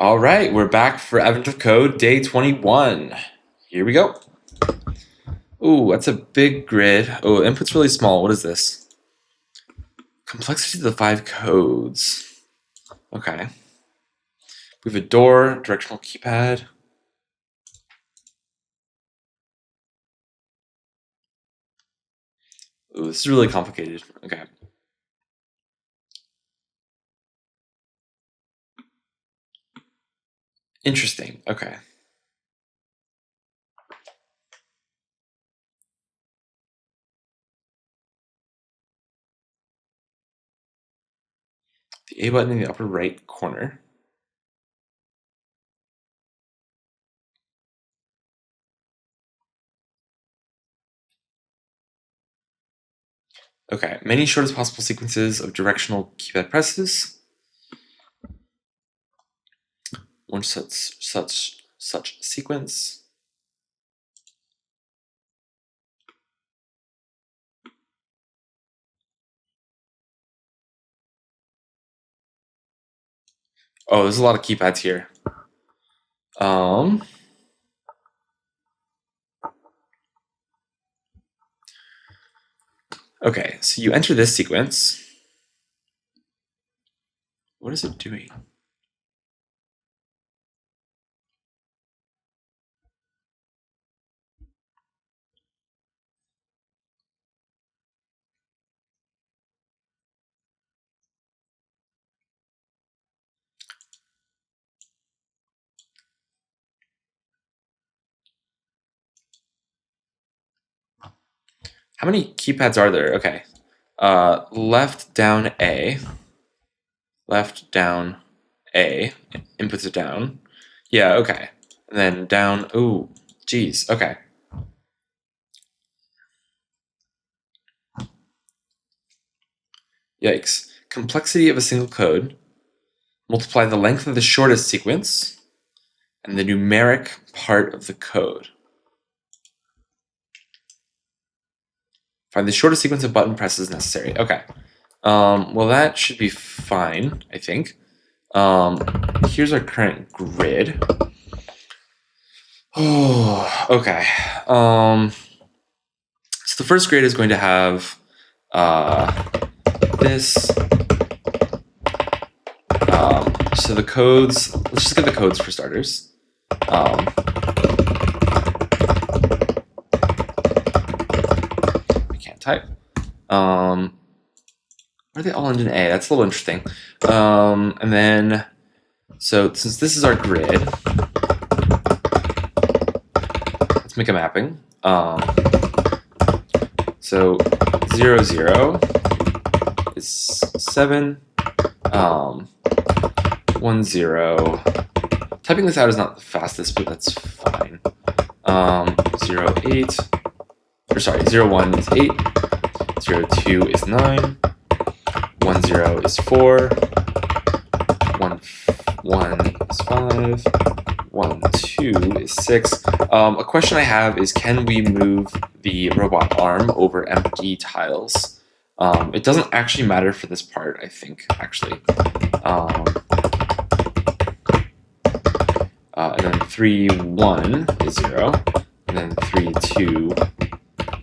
All right, we're back for Advent of Code, day 21. Here we go. Ooh, that's a big grid. Oh, input's really small. What is this? Complexity of the 5 codes. Okay. We have a door, directional keypad. Ooh, this is really complicated. Okay. Interesting. Okay. The A button in the upper right corner. Okay, many shortest possible sequences of directional keypad presses. One such sequence. Oh, there's a lot of keypads here. Okay, so you enter this sequence. What is it doing? How many keypads are there? Okay. Left down A. Left down A. Inputs it down. Yeah, okay. And then down. Ooh, geez. Okay. Yikes. Complexity of a single code. Multiply the length of the shortest sequence and the numeric part of the code. Find the shortest sequence of button presses necessary. Okay. Well, that should be fine, I think. Here's our current grid. Oh, okay. So the first grid is going to have this. So the codes, let's just get the codes for starters. I can't type. Are they all ended in A? That's a little interesting. And then, so since this is our grid, let's make a mapping. So 0, 0 is 7. 1, 0. Typing this out is not the fastest, but that's fine. 0, 8. Or sorry, 0, 1 is 8. 0, 2 is 9. 1, 0 is 4. 1, is 5. 1, 2 is 6. A question I have is, can we move the robot arm over empty tiles? It doesn't actually matter for this part, I think, actually. And then 3, 1 is 0. And then 3, 2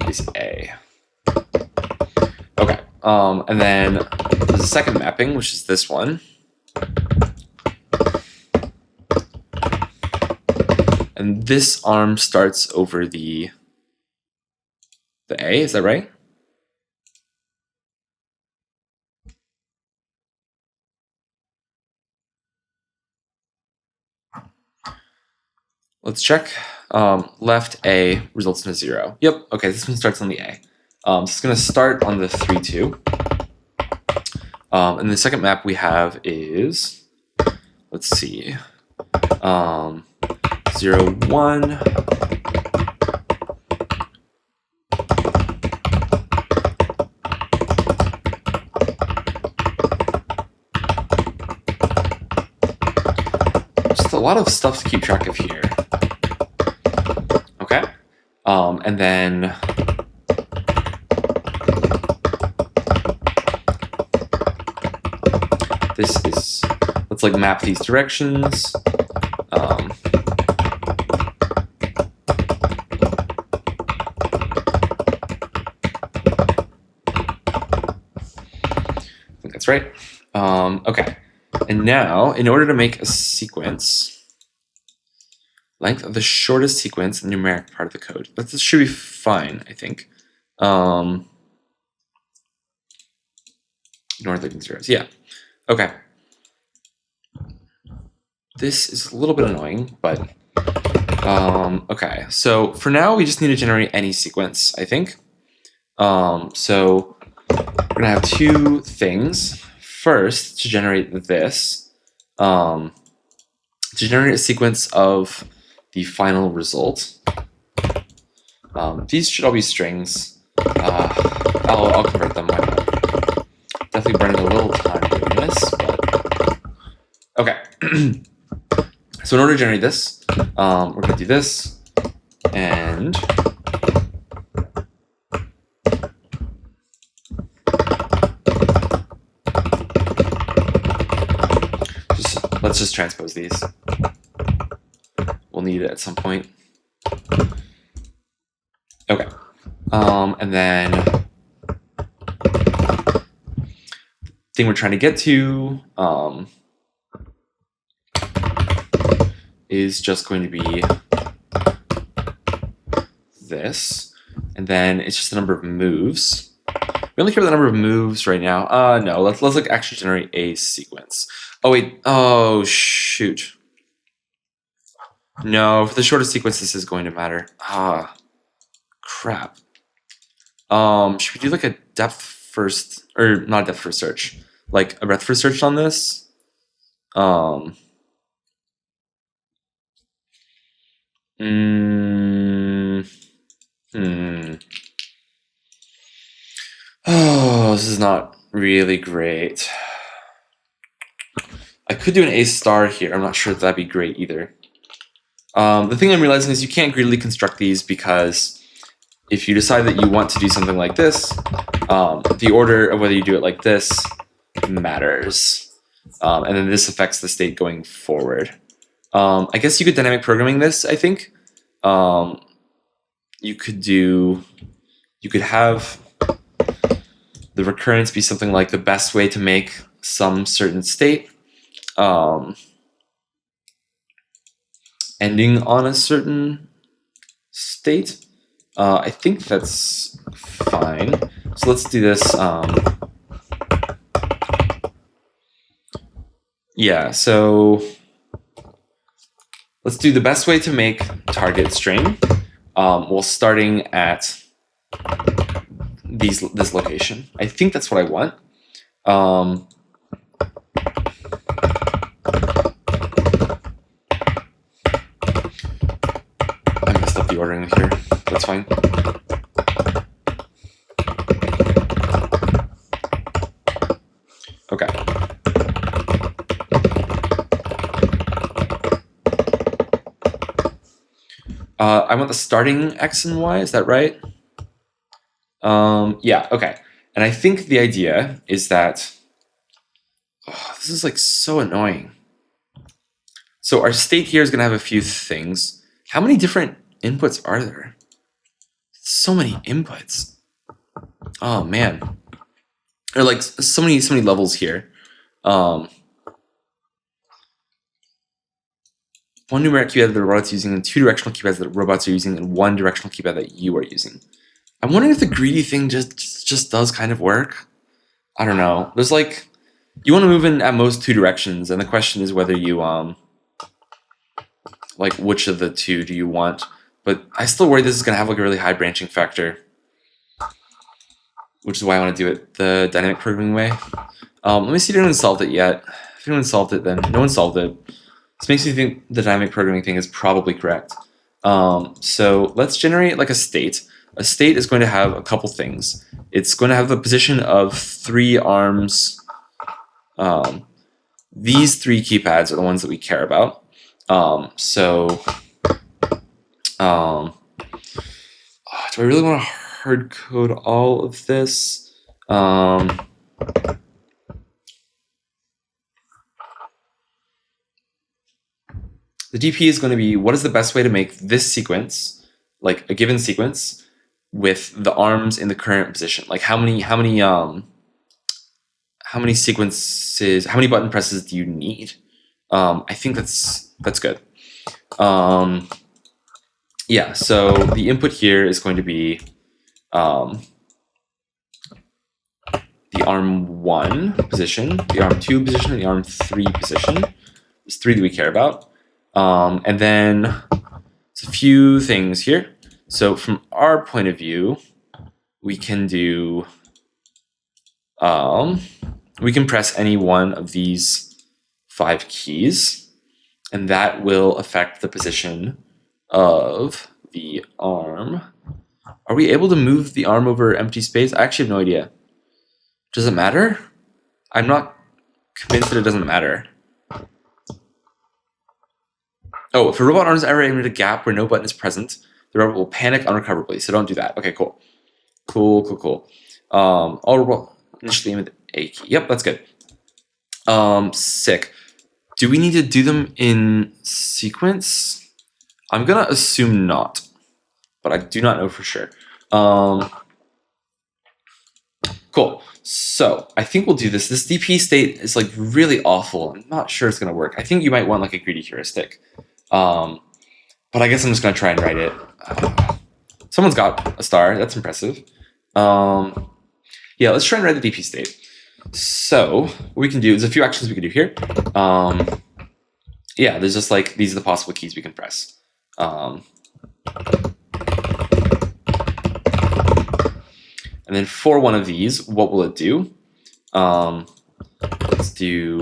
is A. Okay. And then there's a second mapping, which is this one. And this arm starts over the A, is that right? Let's check. Left A results in a 0. Yep, okay, this one starts on the A. So it's going to start on the 3, 2. And the second map we have is, let's see, 0, 1. Just a lot of stuff to keep track of here. Okay. And then this is, let's like map these directions. I think that's right. Okay, and now in order to make a sequence, length of the shortest sequence in the numeric part of the code. This should be fine, I think. Ignore the zeros. Yeah. Okay. This is a little bit annoying, but okay. So for now, we just need to generate any sequence, I think. So we're gonna have two things. First, to generate this, to generate a sequence of the final result. These should all be strings. I'll convert them. Why not? Definitely burning a little time doing this, but okay. So in order to generate this, we're going to do this, and let's just transpose these. We'll need it at some point. Okay, and then the thing we're trying to get to is just going to be this, and then it's just the number of moves. We only care about the number of moves right now. No, let's like actually generate a sequence. Oh wait, oh shoot. No, for the shortest sequence, this is going to matter. Crap. Should we do like a depth first, or not depth first search, like a breadth first search on this? Oh, this is not really great. I could do an A star here. I'm not sure if that'd be great either. The thing I'm realizing is you can't greedily construct these, because if you decide that you want to do something like this, the order of whether you do it like this matters. And then this affects the state going forward. I guess you could dynamic programming this, I think. You could have the recurrence be something like the best way to make some certain state ending on a certain state. I think that's fine. So let's do this. Yeah, so let's do the best way to make target string while starting at this location. I think that's what I want. I messed up the ordering here. That's fine. Okay. I want the starting X and Y, is that right? Yeah, okay. And I think the idea is that, this is like so annoying. So our state here is gonna have a few things. How many different inputs are there? So many inputs. Oh man. There are like so many levels here. One numeric keypad that the robot's using, and two directional keypads that robots are using, and one directional keypad that you are using. I'm wondering if the greedy thing just does kind of work. I don't know. There's like, you want to move in at most two directions, and the question is whether you like which of the two do you want. But I still worry this is gonna have like a really high branching factor, which is why I want to do it the dynamic programming way. Let me see if anyone solved it yet. If anyone solved it, then no one solved it. This makes me think the dynamic programming thing is probably correct. So let's generate like a state. A state is going to have a couple things. It's going to have the position of 3 arms. These 3 keypads are the ones that we care about. Do I really want to hard code all of this? The DP is going to be what is the best way to make this sequence, like a given sequence, with the arms in the current position. Like how many sequences, how many button presses do you need? I think that's good. Yeah, so the input here is going to be the arm 1 position, the arm 2 position, and the arm 3 position. There's 3 that we care about. And then there's a few things here. So from our point of view, we can do, we can press any one of these 5 keys, and that will affect the position of the arm. Are we able to move the arm over empty space? I actually have no idea. Does it matter? I'm not convinced that it doesn't matter. Oh, if a robot arm is ever aimed at a gap where no button is present, the robot will panic unrecoverably. So don't do that. Okay, cool. Cool. All robot initially aim at the A key. Yep, that's good. Sick. Do we need to do them in sequence? I'm gonna assume not, but I do not know for sure. Cool. So I think we'll do this. This DP state is like really awful. I'm not sure it's gonna work. I think you might want like a greedy heuristic. But I guess I'm just gonna try and write it. Someone's got a star. That's impressive. Yeah, let's try and write the DP state. So what we can do is a few actions we can do here. Yeah, there's just like these are the possible keys we can press. And then for one of these, what will it do? Let's do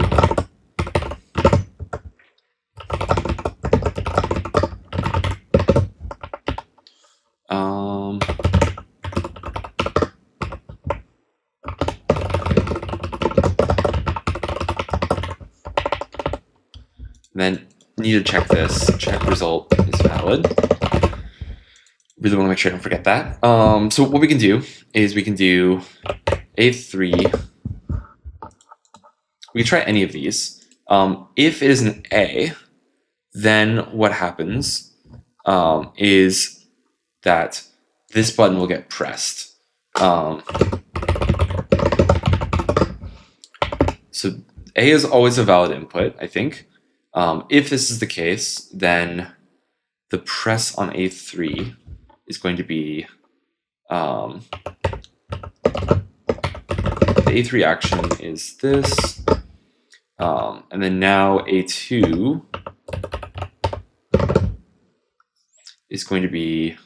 then need to check this. Check result is valid. Really want to make sure I don't forget that. So what we can do is we can do A3. We can try any of these. If it is an A, then what happens is that this button will get pressed. So A is always a valid input, I think. If this is the case, then the press on A3 is going to be the A3 action is this, and then now A2 is going to be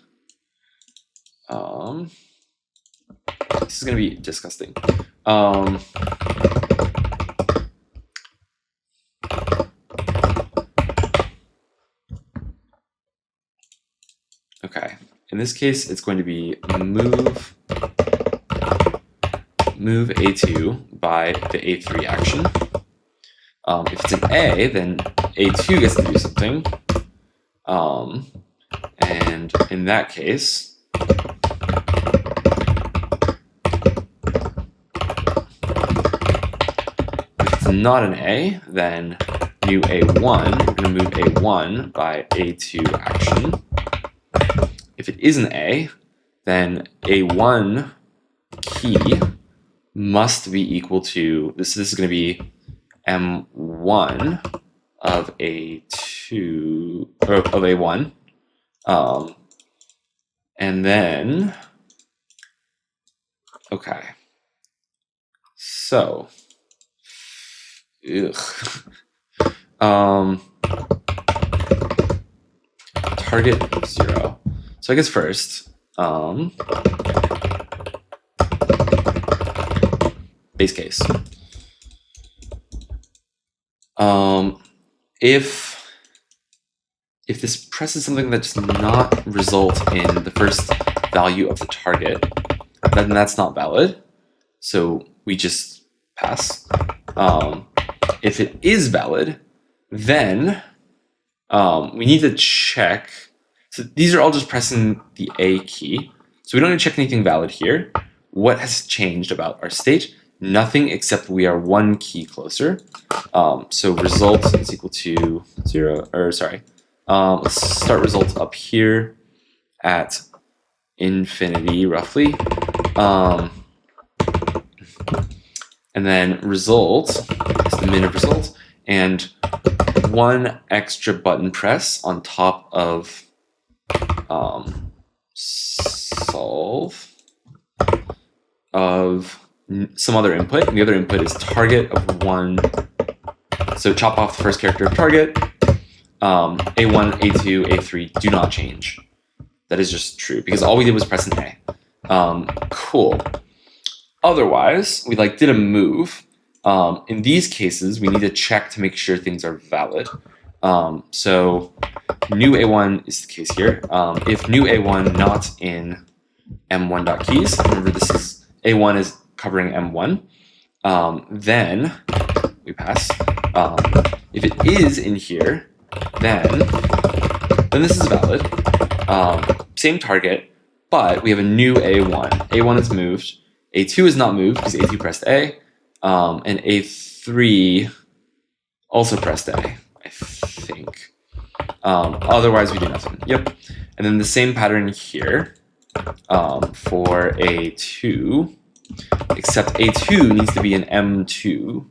this is going to be disgusting. Okay, in this case, it's going to be move A2 by the A3 action. If it's an A, then A2 gets to do something. And in that case, if it's not an A, then new A1, we're going to move A1 by A2 action. If it is an A, then A1 key must be equal to, this is going to be M1 of A2, or of A1. And then, okay, so, target 0. So I guess first, base case. If this presses something that does not result in the first value of the target, then that's not valid. So we just pass. If it is valid, then we need to check. So these are all just pressing the A key. So we don't need to check anything valid here. What has changed about our state nothing except we are one key closer. So result is equal to 0, or sorry, let's start result up here at infinity roughly. And then result is the min of result, and one extra button press on top of solve of some other input, and the other input is target of 1. So chop off the first character of target. A1, A2, A3 do not change. That is just true because all we did was press an A. Cool. Otherwise, we did a move. In these cases, we need to check to make sure things are valid. So new A1 is the case here. If new A1 not in M1.keys, remember this is A1 is covering M1, then we pass. If it is in here, then this is valid. Same target, but we have a new A1. A1 is moved. A2 is not moved because A2 pressed A, and A3 also pressed A, I think. Otherwise, we do nothing. Yep. And then the same pattern here for A2, except A2 needs to be an M2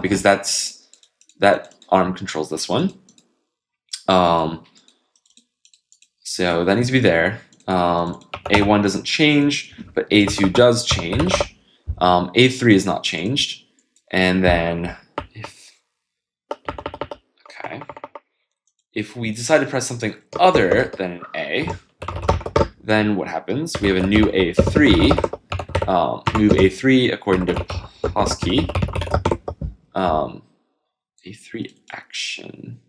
because that arm controls this one. So that needs to be there. A1 doesn't change, but A2 does change. A3 is not changed. And then if we decide to press something other than an A, then what happens? We have a new A3. Move A3 according to Hosky. A3 action.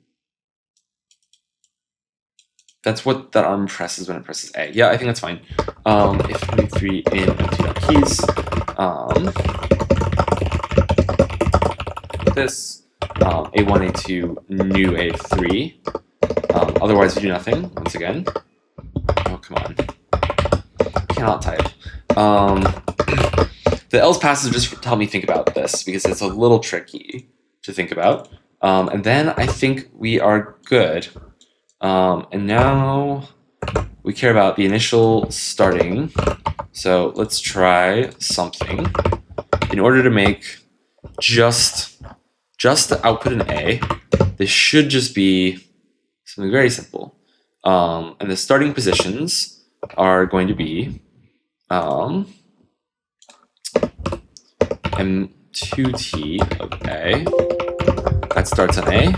That's what that arm presses when it presses A. Yeah, I think that's fine. If A3 in M2.keys, this A1, A2, new A3. Otherwise, we do nothing. Once again. Oh, come on. I cannot type. The else passes just to help me think about this because it's a little tricky to think about. And then I think we are good. And now we care about the initial starting. So let's try something. In order to make just the output in A, this should just be something very simple. And the starting positions are going to be M2T of A. That starts on A.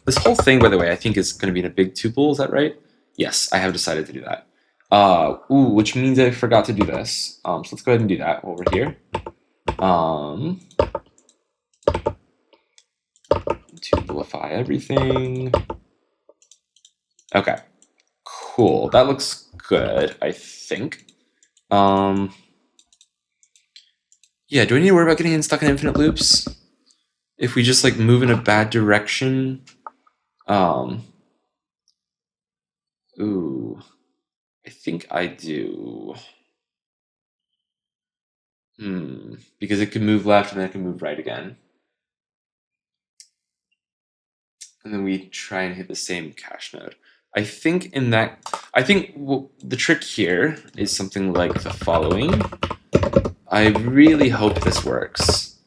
This whole thing, by the way, I think is going to be in a big tuple. Is that right? Yes, I have decided to do that. Which means I forgot to do this. So let's go ahead and do that while we're here. Tupleify everything. Okay, cool. That looks good, I think. Yeah, do I need to worry about getting stuck in infinite loops? If we just move in a bad direction? Ooh, I think I do. Because it can move left and then it can move right again. And then we try and hit the same cache node. I think the trick here is something like the following. I really hope this works.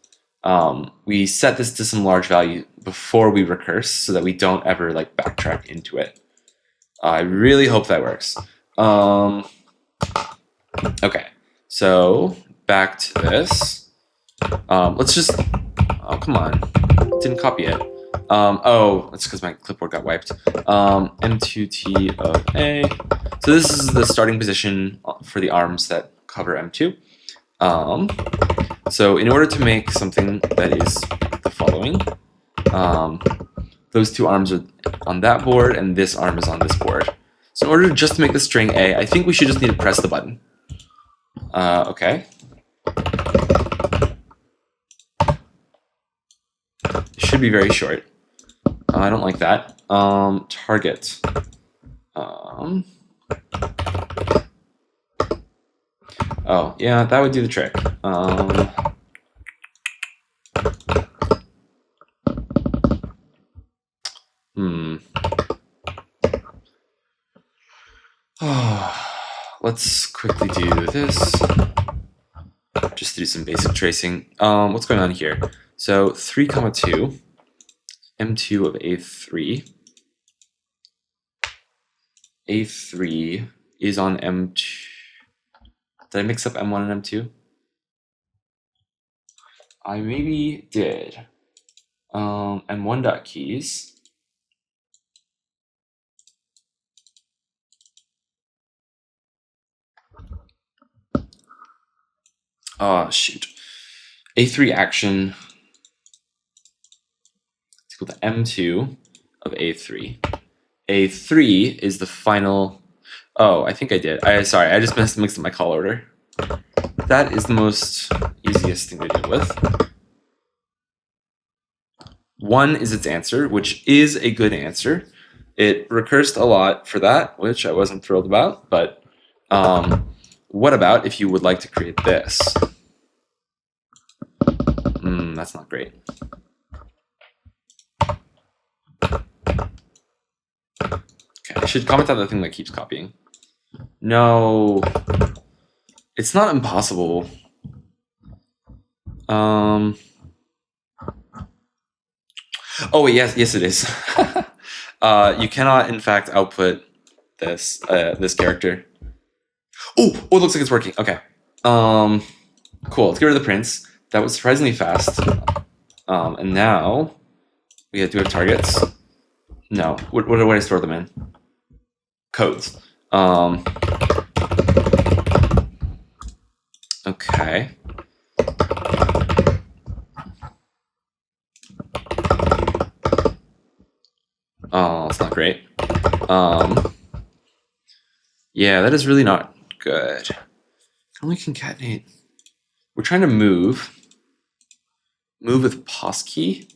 We set this to some large value before we recurse so that we don't ever backtrack into it. I really hope that works. Okay, so back to this. Let's just, oh, come on, didn't copy it. Oh, that's because my clipboard got wiped. M2T of A. So this is the starting position for the arms that cover M2. So in order to make something that is the following, those two arms are on that board and this arm is on this board. So in order to just make the string A, I think we should just need to press the button. Okay. It should be very short. I don't like that. Target. Oh, yeah, that would do the trick. Let's quickly do this. Just to do some basic tracing. What's going on here? So 3, 2, M2 of A3. A3 is on M2. Did I mix up M1 and M2? I maybe did. M1 dot keys. Oh, shoot. A3 action is equal to M2 of A3. A3 is the final. Oh, I think I did. Sorry, I just mixed up my call order. That is the most easiest thing to deal with. 1 is its answer, which is a good answer. It recursed a lot for that, which I wasn't thrilled about, but what about if you would like to create this? That's not great. Okay, I should comment out the thing that keeps copying. No, it's not impossible. Oh wait, yes it is. You cannot, in fact, output this this character. Oh, it looks like it's working. Okay. Cool. Let's get rid of the prints. That was surprisingly fast. And now do we have targets? No. What do I store them in? Codes. Okay. Oh, that's not great. Yeah, that is really not good. Can only concatenate. We're trying to move with pos key.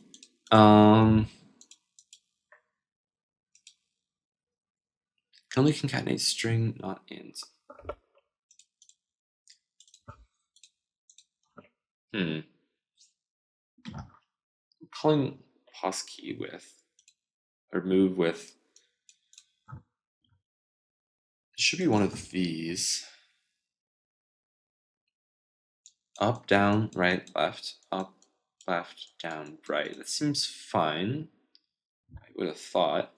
Can only concatenate string, not int. I'm calling pos key with, or move with. It should be one of these. Up, down, right, left, up, left, down, right. That seems fine. I would have thought.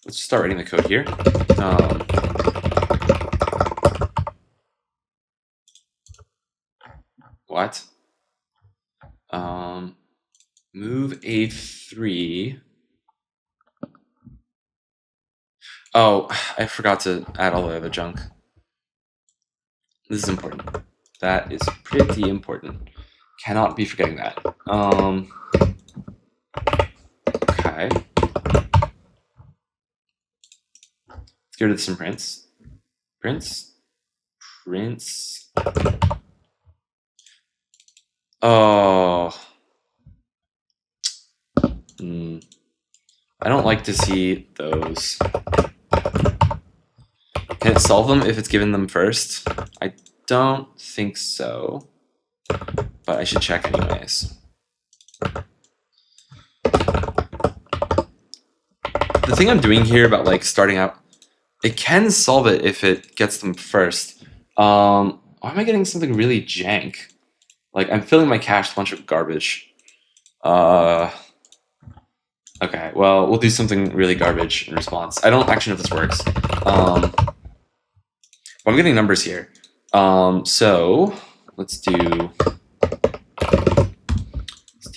Let's just start writing the code here. What? Move A3. Oh, I forgot to add all the other junk. This is important. That is pretty important. Cannot be forgetting that. Okay. Let's get rid of some prints. Prints. Oh. I don't like to see those. Can it solve them if it's given them first? I don't think so, but I should check anyways. The thing I'm doing here about like starting out, it can solve it if it gets them first. Why am I getting something really jank? Like I'm filling my cache with a bunch of garbage. Okay, well, we'll do something really garbage in response. I don't actually know if this works. But I'm getting numbers here. So let's do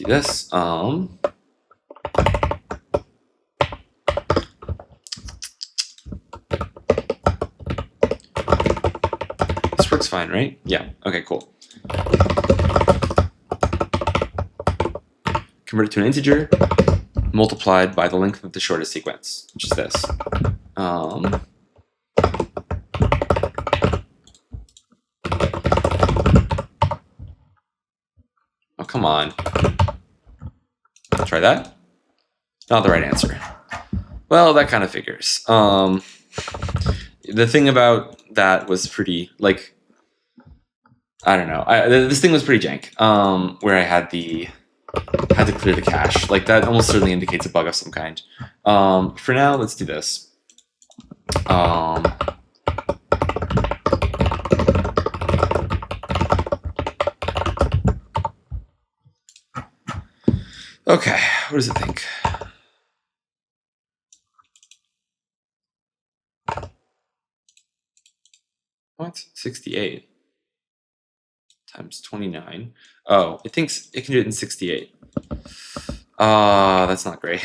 this. This works fine, right? Yeah. Okay, cool. Convert it to an integer, multiplied by the length of the shortest sequence, which is this. Oh, come on. Try that. Not the right answer. Well, that kind of figures. The thing about that was pretty, like, I don't know. This thing was pretty jank. Where I had to clear the cache. Like, that almost certainly indicates a bug of some kind. For now, let's do this. Okay, what does it think? What? 68 times 29. Oh, it thinks it can do it in 68. That's not great.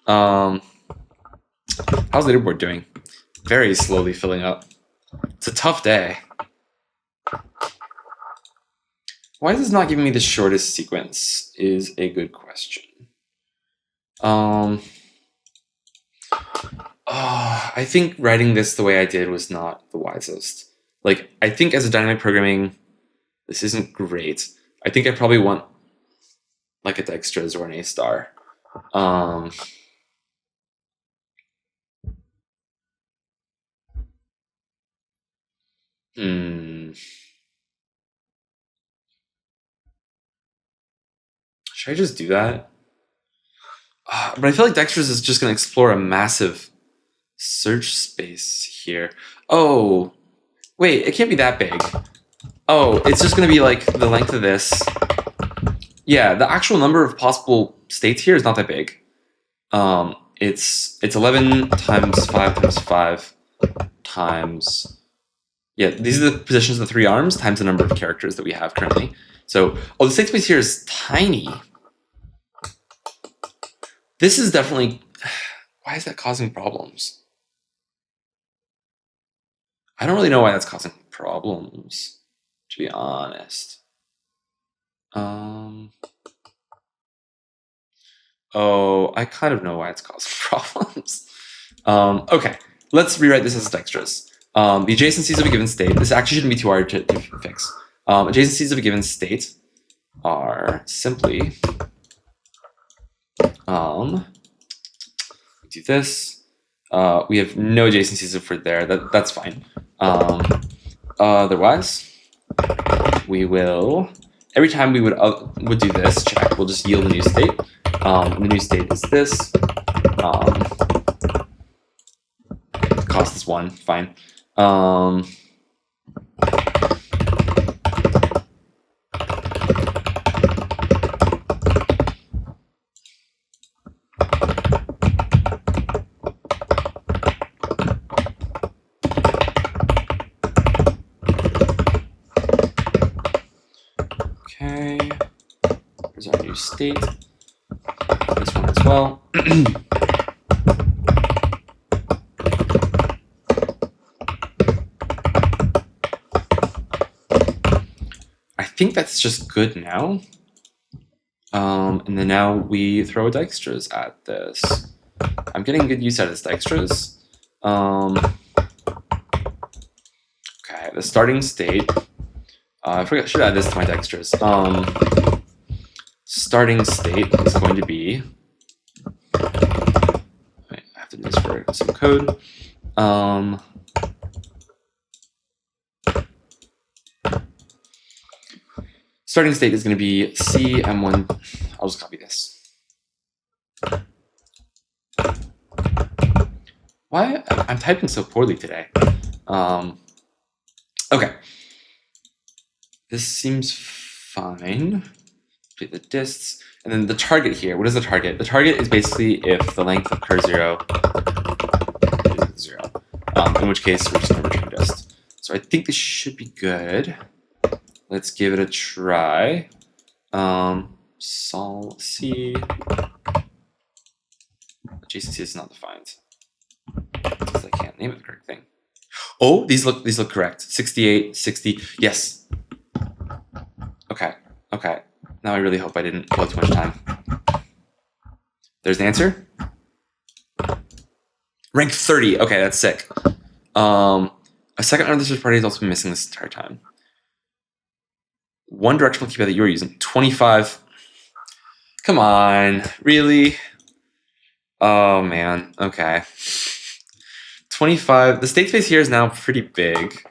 How's the leaderboard doing? Very slowly filling up. It's a tough day. Why is this not giving me the shortest sequence is a good question. I think writing this the way I did was not the wisest. Like, I think as a dynamic programming, this isn't great. I think I probably want like a Dijkstra's or an A star. Should I just do that? But I feel like Dijkstra's is just going to explore a massive search space here. Oh, wait, it can't be that big. Oh, it's just going to be like the length of this. Yeah, the actual number of possible states here is not that big. It's 11 times 5 times 5 times... Yeah, these are the positions of the 3 arms times the number of characters that we have currently. So, the state space here is tiny. This is definitely... Why is that causing problems? I don't really know why that's causing problems, to be honest. Oh, I kind of know why it's causing problems. Okay, let's rewrite this as Dijkstra's. The adjacencies of a given state, this actually shouldn't be too hard to fix. Adjacencies of a given state are simply, do this. We have no adjacencies for there, that's fine. Otherwise, we will, every time we would do this check, we'll just yield a new state. And the new state is this. Cost is 1, fine. Okay, here's our new state. This one as well. I think that's just good now. And then now we throw Dijkstra's at this. I'm getting good use out of this Dijkstra's. Okay, the starting state. I should add this to my Dijkstra's. Starting state is going to be. I have to do this for some code. Starting state is going to be C M1. I'll just copy this. Why? I'm typing so poorly today. Okay. This seems fine. Complete the dists. And then the target here, what is the target? The target is basically if the length of cur0 is 0. In which case, we're just going to return dist. So I think this should be good. Let's give it a try. Sol C. Adjacency is not defined. Because I can't name it the correct thing. Oh, these look correct. 68, 60. Yes. Okay. Okay. Now I really hope I didn't blow too much time. There's the answer. Rank 30. Okay, that's sick. A second unnecessary party has also been missing this entire time. One directional keypad that you were using. 25. Come on, really? Oh man, okay. 25, the state space here is now pretty big.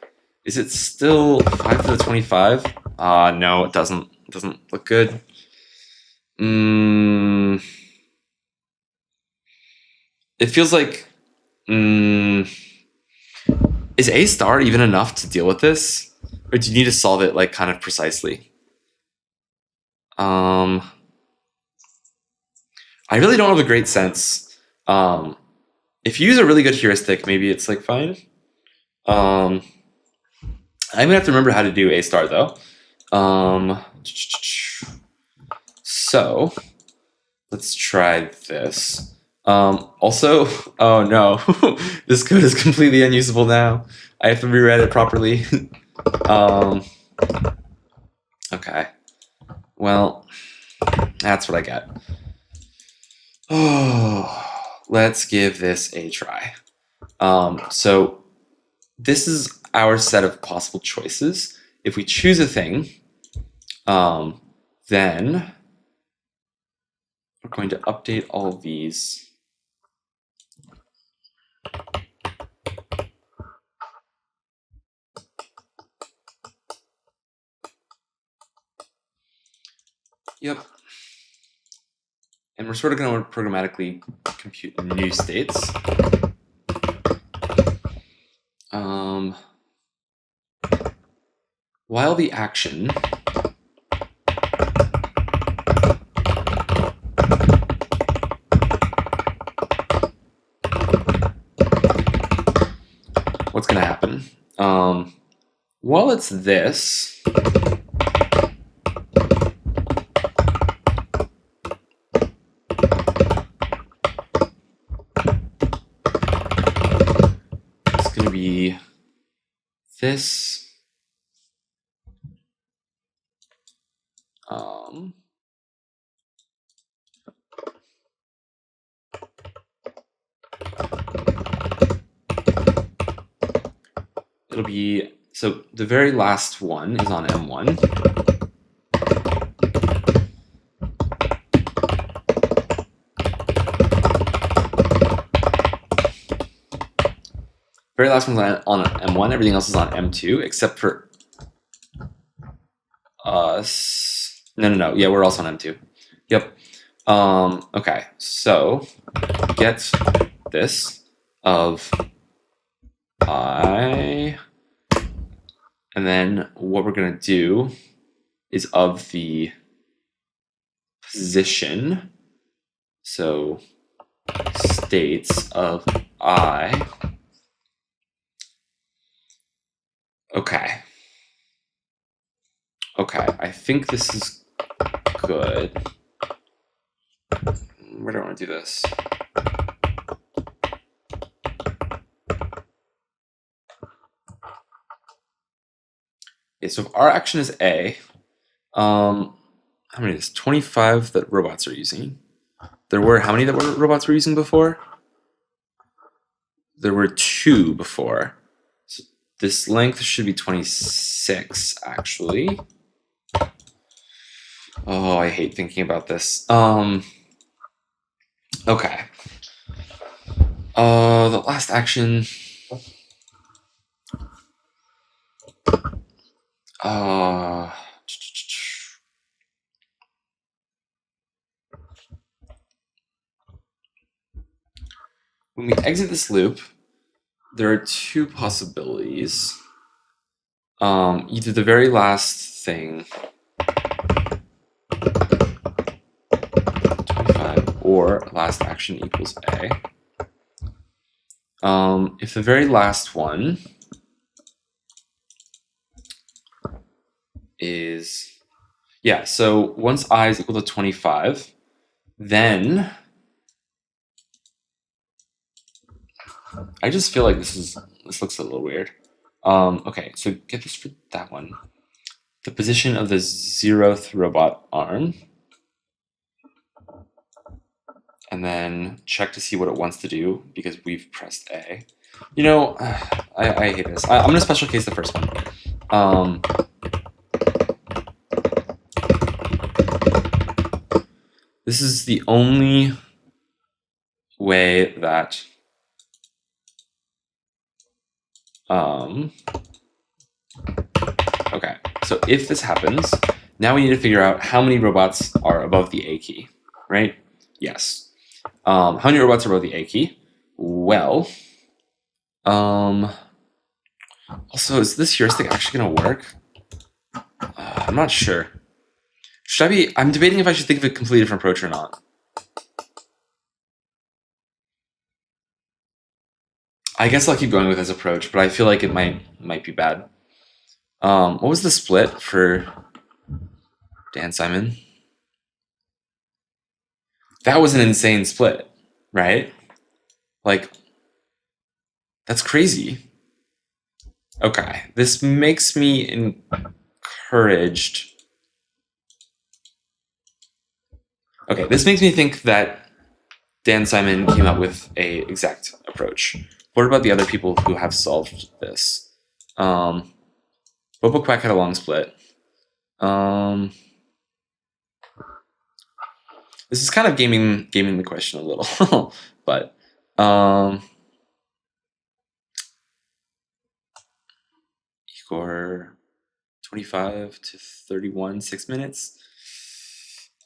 Is it still 5 to the 25? No, it doesn't. It doesn't look good. It feels like, is A star even enough to deal with this? Or do you need to solve it like kind of precisely? I really don't have a great sense. If you use a really good heuristic, maybe it's like fine. I'm gonna have to remember how to do A star though. So let's try this. Also, oh no, this code is completely unusable now. I have to rewrite it properly. Okay. Well, that's what I get. Oh, let's give this a try. So this is our set of possible choices. If we choose a thing, then we're going to update all of these. Yep. And we're sort of going to programmatically compute new states. While the action what's going to happen? While it's this, it's going to be this. It'll be, so the very last one is on M1. Very last one's on M1, everything else is on M2, except for us. No. Yeah, we're also on M2. Yep. Okay, so get this of I, and then what we're going to do is of the position, so states of I. Okay, I think this is good. Where do I want to do this? Okay, so if our action is A, how many is 25 that robots are using? There were, how many that robots were using before? There were 2 before. So this length should be 26, actually. Oh, I hate thinking about this. Okay. The last action. When we exit this loop, there are 2 possibilities. Either the very last thing, 25, or last action equals A. If the very last one is, yeah, so once I is equal to 25, then I just feel like this looks a little weird. Okay, so get this for that one. The position of the 0th robot arm, and then check to see what it wants to do because we've pressed A. You know, I hate this. I'm gonna special case the first one. This is the only way that okay, so if this happens, now we need to figure out how many robots are above the A key, right? Yes. How many robots are above the A key? Well, also, is this heuristic actually going to work? I'm not sure. Should I be? I'm debating if I should think of a completely different approach or not. I guess I'll keep going with this approach, but I feel like it might be bad. What was the split for Dan Simon? That was an insane split, right? Like, that's crazy. Okay, this makes me encouraged. Okay, this makes me think that Dan Simon came up with a exact approach. What about the other people who have solved this? Bobo Quack had a long split. This is kind of gaming the question a little, but Igor, 25 to 31, 6 minutes.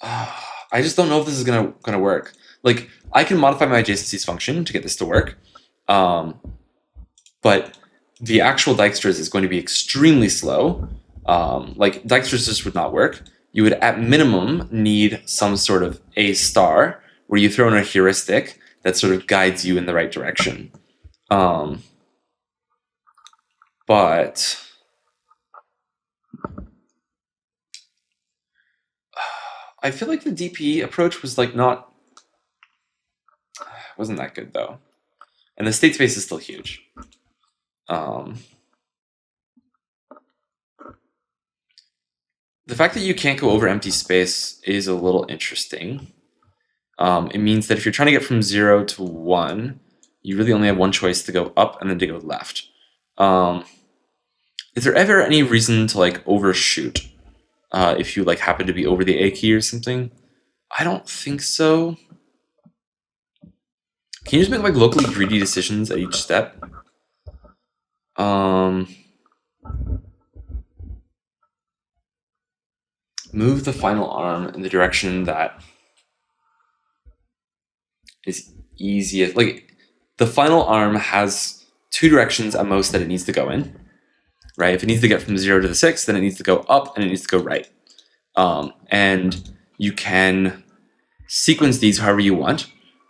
I just don't know if this is gonna work. Like, I can modify my adjacencies function to get this to work, but the actual Dijkstra's is going to be extremely slow. Like, Dijkstra's just would not work. You would, at minimum, need some sort of A star where you throw in a heuristic that sort of guides you in the right direction. But I feel like the DP approach was like wasn't that good though. And the state space is still huge. The fact that you can't go over empty space is a little interesting. It means that if you're trying to get from 0 to 1, you really only have one choice, to go up and then to go left. Is there ever any reason to like overshoot if you like happen to be over the A key or something? I don't think so. Can you just make like locally greedy decisions at each step? Move the final arm in the direction that is easiest. Like, the final arm has two directions at most that it needs to go in, right? If it needs to get from 0 to the 6, then it needs to go up and it needs to go right. And you can sequence these however you want,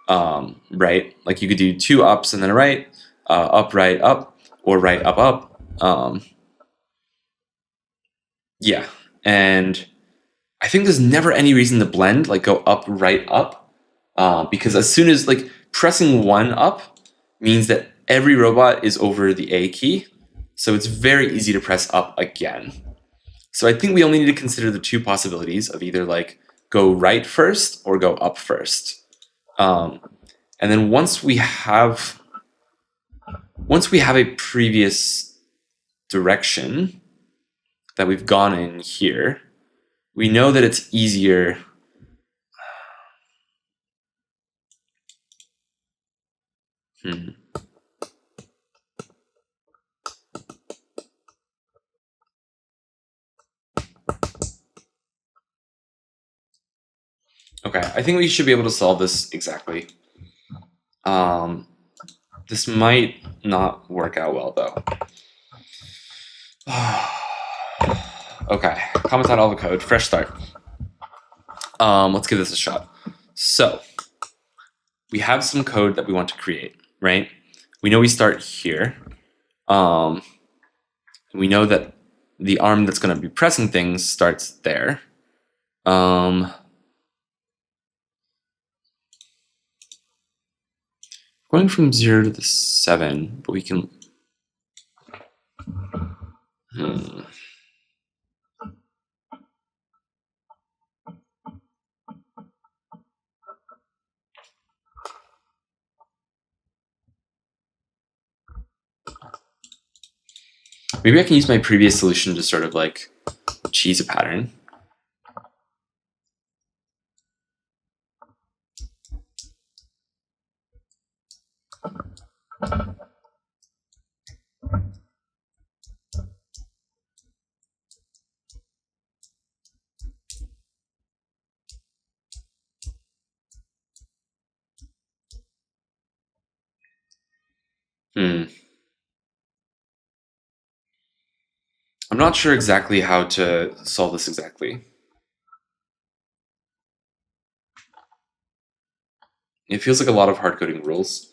right? Like, you could do 2 ups and then a right, up, right, up, or right, up, up. Yeah, and I think there's never any reason to blend, like go up, right, up, because as soon as like pressing 1 up means that every robot is over the A key, so it's very easy to press up again. So I think we only need to consider the two possibilities of either like go right first or go up first. And then once we have a previous direction that we've gone in here, we know that it's easier. Okay, I think we should be able to solve this exactly. This might not work out well though. Okay, comment out all the code, fresh start. Let's give this a shot. So we have some code that we want to create, right? We know we start here. We know that the arm that's going to be pressing things starts there. Going from 0 to the 7, but we can. Maybe I can use my previous solution to sort of like cheese a pattern. I'm not sure exactly how to solve this exactly. It feels like a lot of hard coding rules.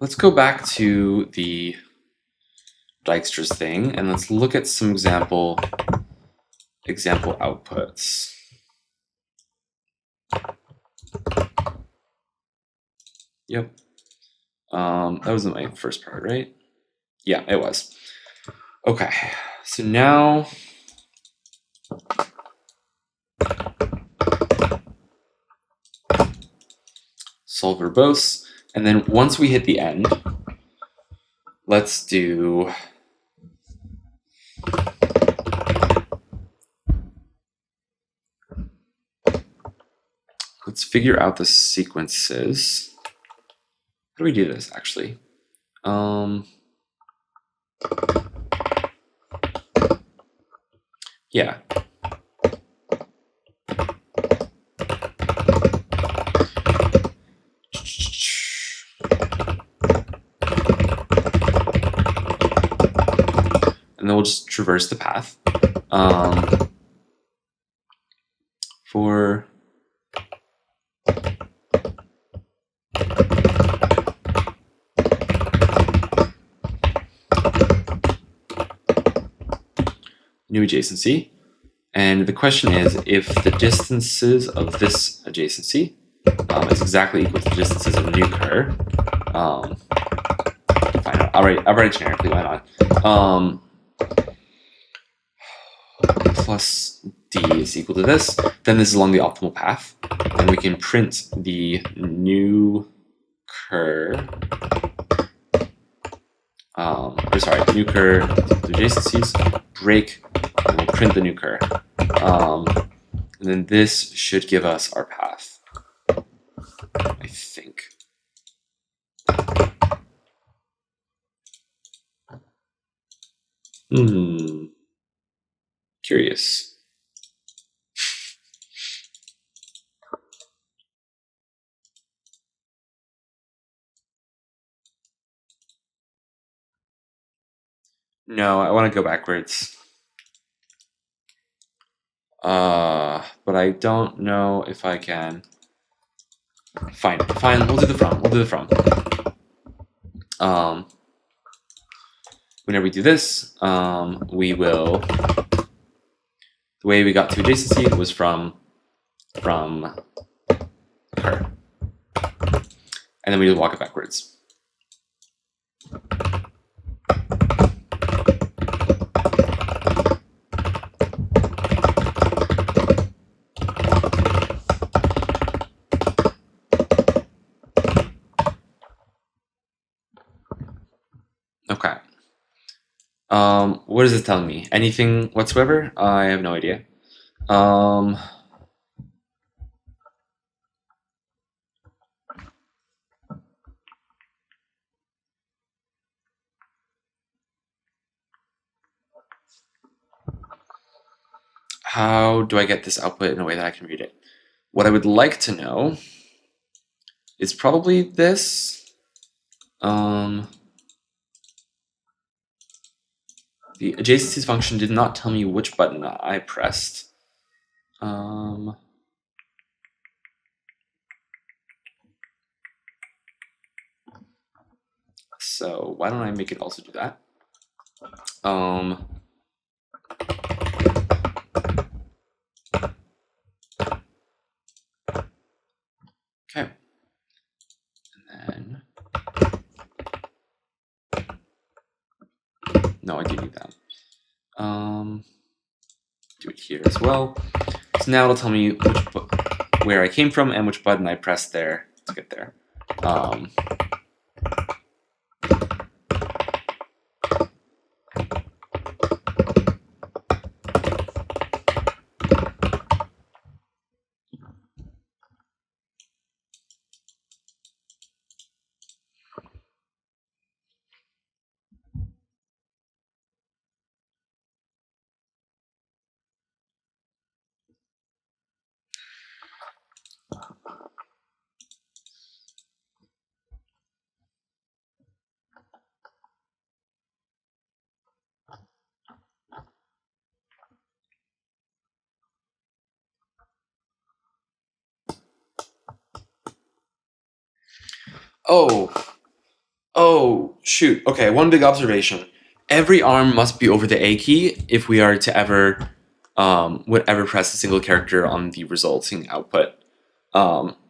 Let's go back to the Dijkstra's thing and let's look at some example outputs. Yep. That was my first part, right? Yeah, it was. Okay, so now solve verbose, and then once we hit the end, let's do let's figure out the sequences. How do we do this actually? Yeah. And then we'll just traverse the path. For new adjacency. And the question is if the distances of this adjacency is exactly equal to the distances of a new cur. Fine, I'll write it generically, why not? Plus d is equal to this, then this is along the optimal path, and we can print the new cur, new cur adjacencies, break, and we'll print the new cur. And then this should give us our path, I think. Curious. No, I want to go backwards. But I don't know if I can. Fine, we'll do the from. Whenever we do this, we will, the way we got to adjacency was from her. And then we just walk it backwards. Okay. What is this telling me? Anything whatsoever? I have no idea. How do I get this output in a way that I can read it? What I would like to know is probably this. The adjacencies function did not tell me which button I pressed. So why don't I make it also do that? Okay. And then, no, I do need that. Do it here as well. So now it'll tell me where I came from and which button I pressed there to get there. Oh, shoot. Okay, one big observation. Every arm must be over the A key if we are to ever, would ever press a single character on the resulting output.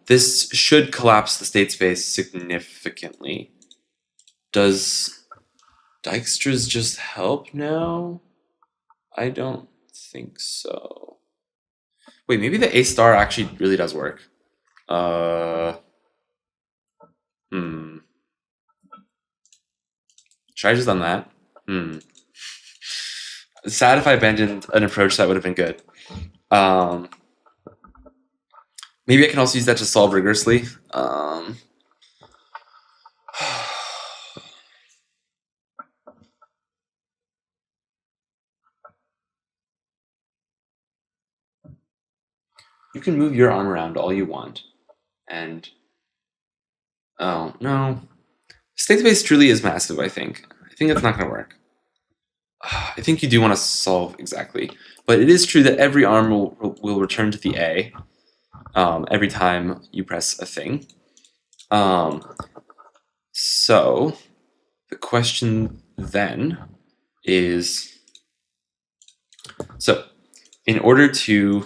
This should collapse the state space significantly. Does Dijkstra's just help now? I don't think so. Wait, maybe the A star actually really does work. Should I just done that? Sad if I abandoned an approach that would have been good. Maybe I can also use that to solve rigorously. You can move your arm around all you want. And oh no. State space truly is massive, I think. I think it's not gonna work. I think you do want to solve exactly. But it is true that every arm will return to the A every time you press a thing. So the question then is, so in order to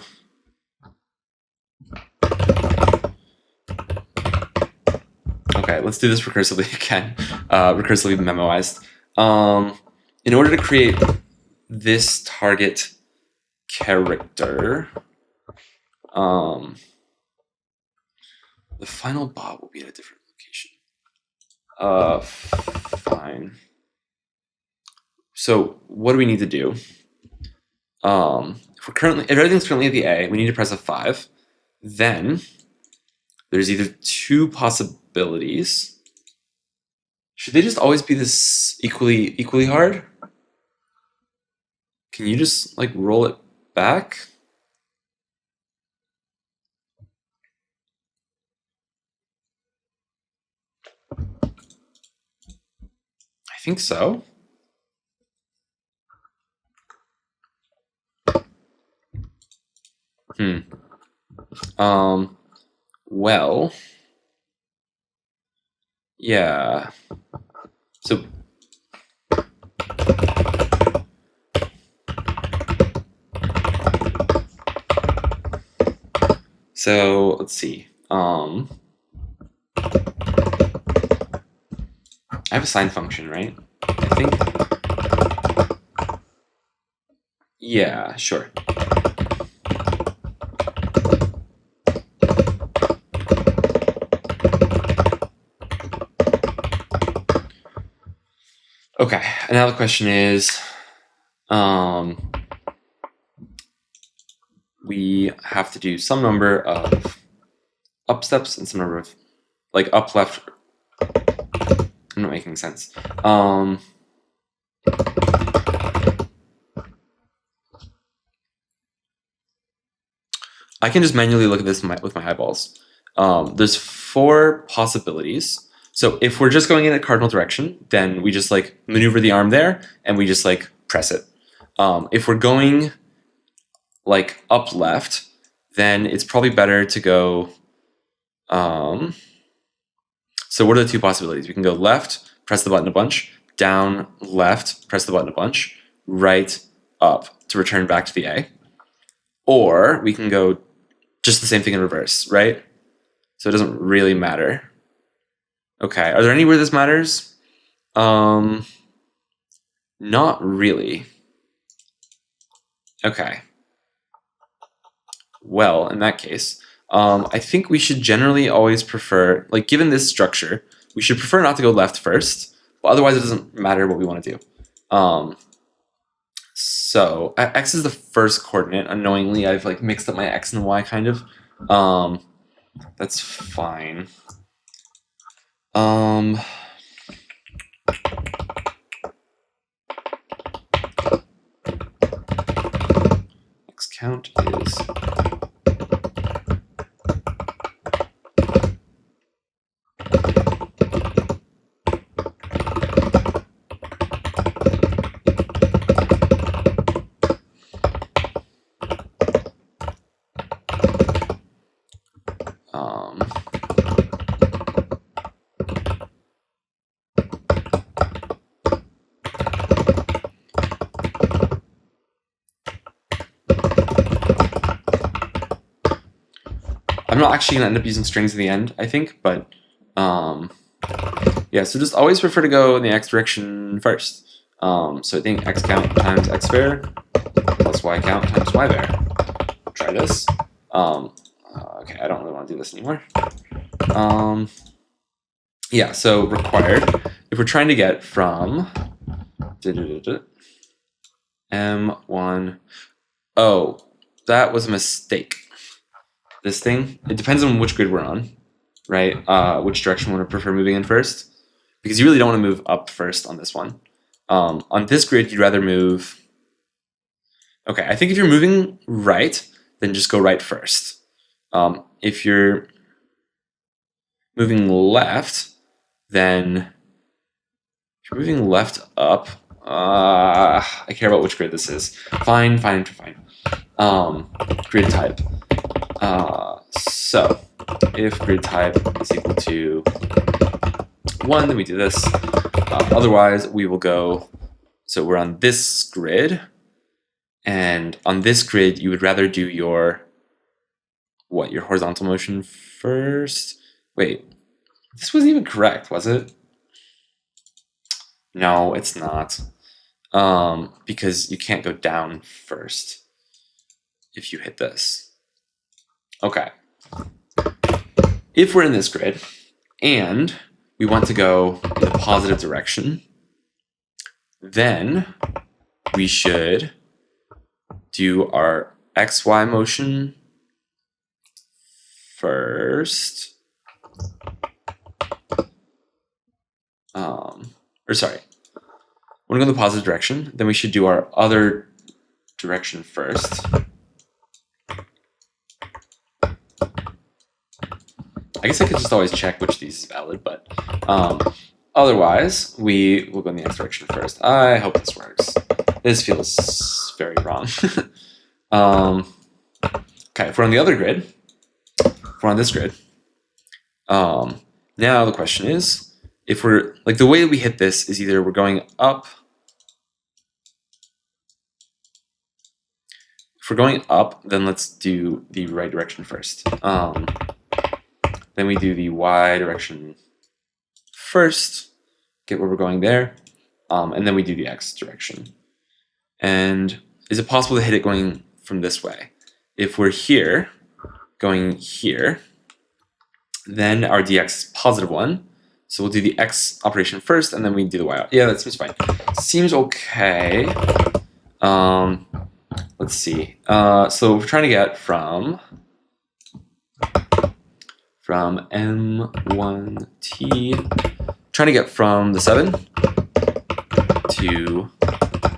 okay, let's do this recursively again, recursively memoized. In order to create this target character, the final bot will be at a different location. Fine. So what do we need to do? If everything's currently at the A, we need to press a 5. Then there's either two possibilities. Should they just always be this equally hard? Can you just like roll it back? I think so. Well, yeah. So let's see. I have a sine function, right? I think. Yeah, sure. Okay, and now the question is, we have to do some number of up steps and some number of, like, up left. I'm not making sense. I can just manually look at this with my eyeballs. There's 4 possibilities. So if we're just going in a cardinal direction, then we just like maneuver the arm there and we just like press it. If we're going like up left, then it's probably better to go. So what are the 2 possibilities? We can go left, press the button a bunch, down, left, press the button a bunch, right, up to return back to the A. Or we can go just the same thing in reverse, right? So it doesn't really matter. Okay, are there anywhere this matters? Not really. Okay. Well, in that case, I think we should generally always prefer, like given this structure, we should prefer not to go left first, but otherwise it doesn't matter what we want to do. So x is the first coordinate. Unknowingly, I've like mixed up my x and y kind of. That's fine. X count is not actually going to end up using strings in the end, I think, but yeah, so just always prefer to go in the x direction first. So I think x count times x var plus y count times y var. Try this. Okay, I don't really want to do this anymore. Yeah, so required, if we're trying to get from M1, oh, that was a mistake. This thing, it depends on which grid we're on, right? Which direction we want to prefer moving in first, because you really don't want to move up first on this one. On this grid, you'd rather move, okay, I think if you're moving right, then just go right first. If you're moving left, then if you're moving left up, I care about which grid this is. Fine. Grid type. So if grid type is equal to 1, then we do this. Otherwise, we will go, so we're on this grid, and on this grid, you would rather do your, what, your horizontal motion first? Wait, this wasn't even correct, was it? No, it's not. Because you can't go down first if you hit this. Okay. If we're in this grid and we want to go in the positive direction, then we should do our XY motion first. Or sorry, we're going to go in the positive direction, then we should do our other direction first. I guess I could just always check which of these is valid, but otherwise, we will go in the x direction first. I hope this works. This feels very wrong. Okay, if we're on the other grid, if we're on this grid, now the question is, if we're, like, the way we hit this is either we're going up. If we're going up, then let's do the right direction first. Then we do the y direction first, get where we're going there, and then we do the x direction. And is it possible to hit it going from this way? If we're here, going here, then our dx is positive 1. So we'll do the x operation first, and then we do the y. Yeah, that seems fine. Seems okay. Let's see. So we're trying to get from M1T, trying to get from the 7 to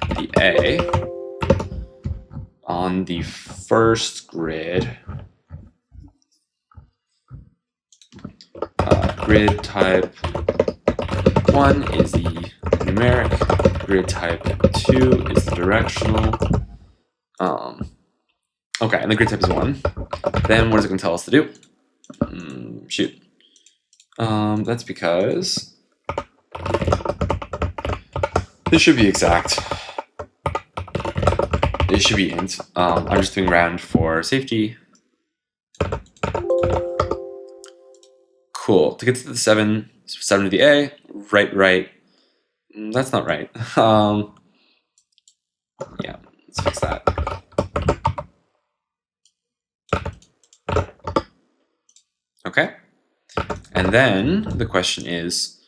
the A on the first grid. Grid type 1 is the numeric, grid type 2 is the directional. Okay, and the grid type is 1. Then what is it going to tell us to do? Shoot. That's because this should be exact. It should be int. I'm just doing round for safety. Cool. To get to the 7 to the A, right. That's not right. Yeah, let's fix that. Okay. And then the question is,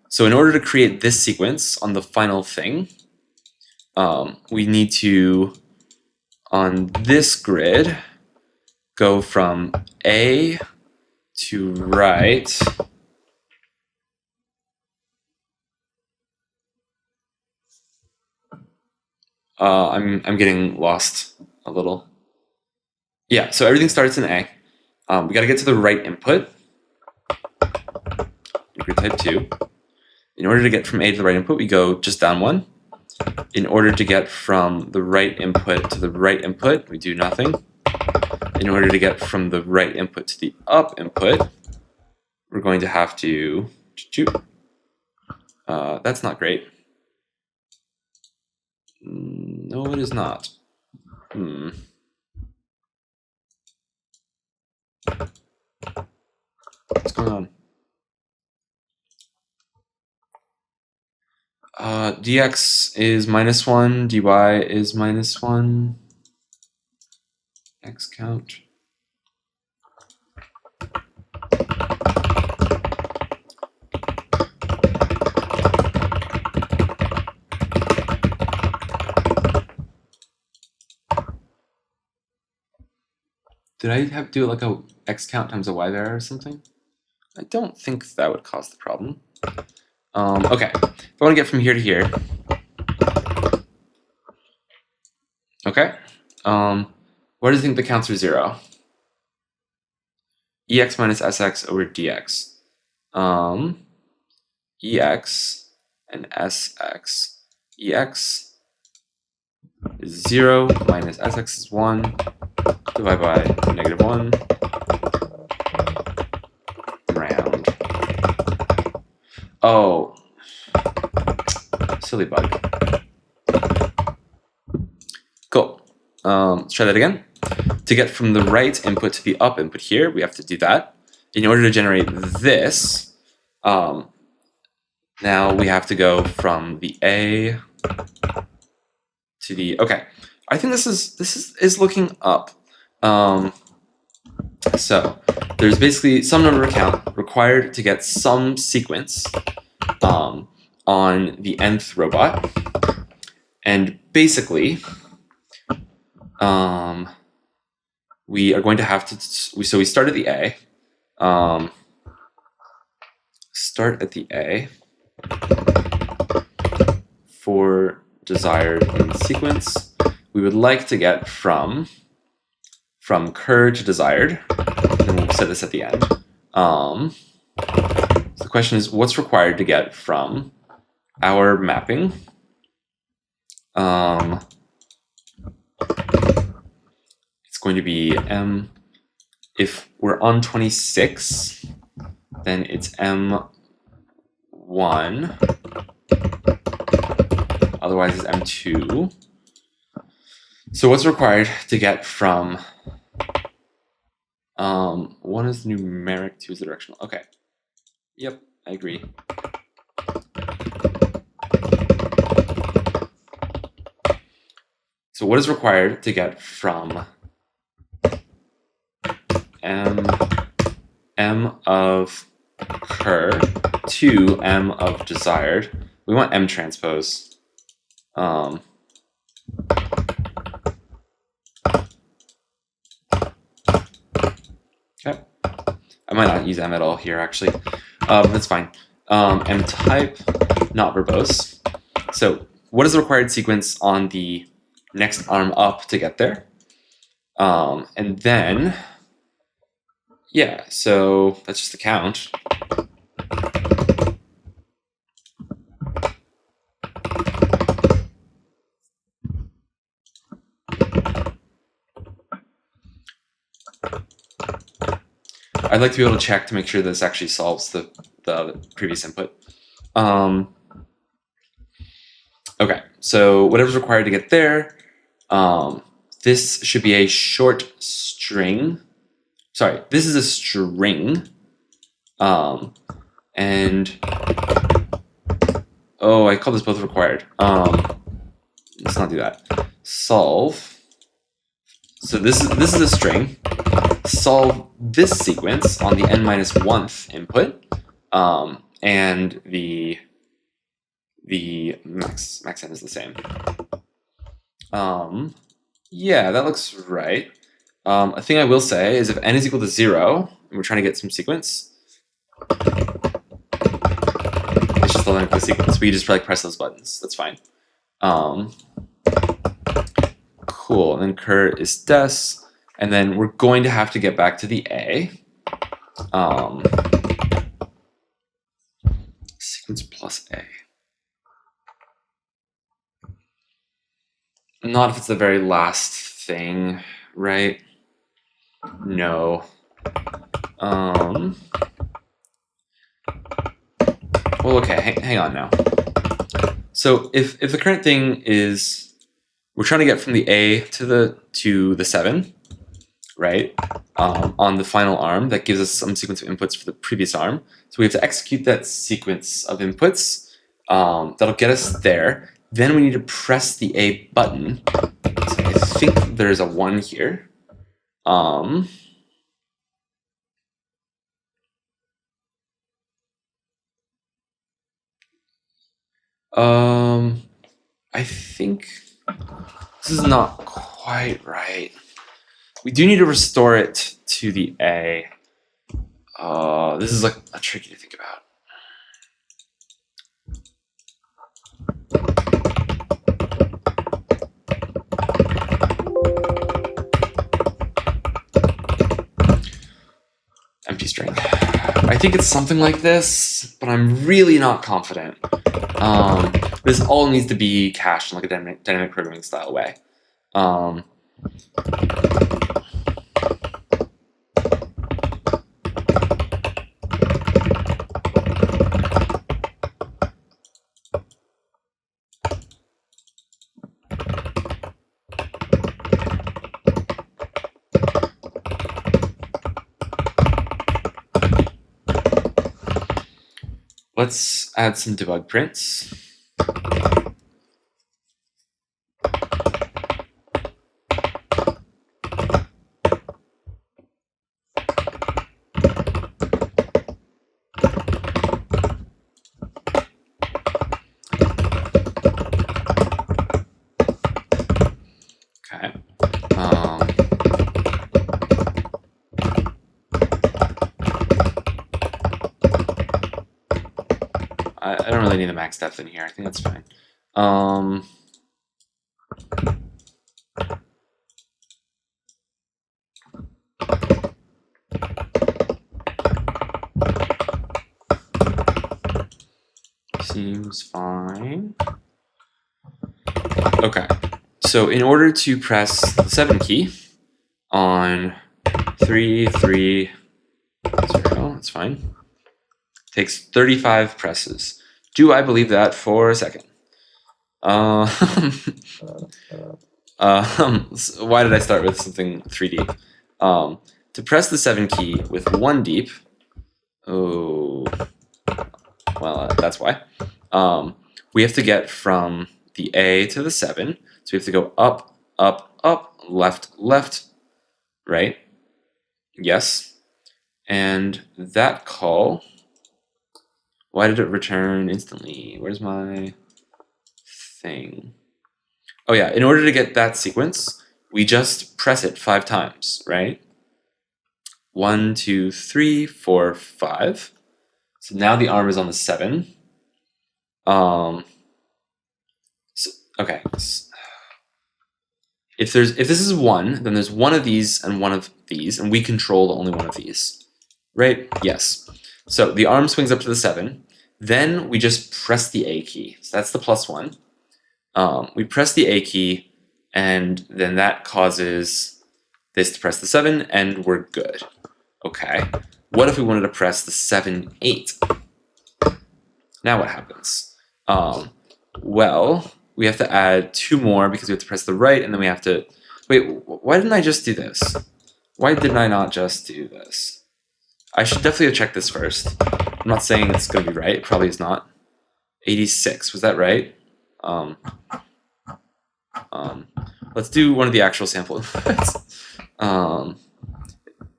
so in order to create this sequence on the final thing, we need to, on this grid, go from A to right. I'm getting lost a little. Yeah, so everything starts in A. We got to get to the right input. Grid type 2. In order to get from A to the right input, we go just down 1. In order to get from the right input to the right input, we do nothing. In order to get from the right input to the up input, we're going to have to that's not great. No, it is not. What's going on? Dx is -1, dy is -1. X count. Did I have to do like a X count times a Y there or something? I don't think that would cause the problem. Okay, if I want to get from here to here. Okay, where do you think the counts are 0? Ex minus Sx over dx. Ex and Sx. Ex is 0 minus Sx is 1. Divide by -1. Round. Oh, silly bug. Cool. Let's try that again. To get from the right input to the up input here, we have to do that. In order to generate this, now we have to go from the A to the, okay. I think this is looking up. So there's basically some number of count required to get some sequence on the nth robot, and basically we are going to have to, so we start at the A, for desired in sequence. We would like to get from cur to desired, and we'll set this at the end. So the question is, what's required to get from our mapping? It's going to be M. If we're on 26, then it's M1. Otherwise, it's M2. So what's required to get from 1 is numeric, 2 is the directional. Okay. Yep, I agree. So what is required to get from M of cur to M of desired? We want M transpose. Okay. I might not use M at all here, actually. That's fine. M type, not verbose. So what is the required sequence on the next arm up to get there? And then, yeah, so that's just the count. I'd like to be able to check to make sure this actually solves the previous input. Okay, so whatever's required to get there, this should be a short string. Sorry, this is a string. And, oh, I call this both required. Let's not do that. Solve. So this is a string. Solve this sequence on the n-1th input, and the max n is the same. Yeah, that looks right. A thing I will say is if n is equal to 0, and we're trying to get some sequence, it's just the length of the sequence. We just probably press those buttons. That's fine. Cool. And then cur is des. And then we're going to have to get back to the A. Sequence plus A. Not if it's the very last thing, right? No. Well, okay, hang on now. So if the current thing is, we're trying to get from the A to the 7, right, on the final arm that gives us some sequence of inputs for the previous arm. So we have to execute that sequence of inputs. That'll get us there. Then we need to press the A button. So I think there's a 1 here. I think this is not quite right. We do need to restore it to the A. This is like a tricky to think about. Empty string. I think it's something like this, but I'm really not confident. This all needs to be cached in like a dynamic programming style way. Let's add some debug prints. Okay. I don't really need the max depth in here. I think that's fine. Seems fine. Okay. So in order to press the 7 key on 3, 3, 0, that's fine. Takes 35 presses. Do I believe that for a second? So why did I start with something 3 deep? To press the 7 key with 1 deep, that's why. We have to get from the A to the 7. So we have to go up, up, up, left, left, right. Yes. And that call, why did it return instantly? Where's my thing? Oh yeah, in order to get that sequence, we just press it 5 times, right? 1, 2, 3, 4, 5. So now the arm is on the 7. Okay. If this is 1, then there's one of these and one of these, and we control only one of these, right? Yes. So the arm swings up to the 7. Then we just press the A key. So that's the +1. We press the A key, and then that causes this to press the 7, and we're good. Okay. What if we wanted to press the 7, 8? Now what happens? Well, we have to add 2 more because we have to press the right, and then we have to... Wait, why didn't I just do this? Why did I not just do this? I should definitely have checked this first. I'm not saying it's going to be right. It probably is not. 86. Was that right? Let's do one of the actual sample inputs.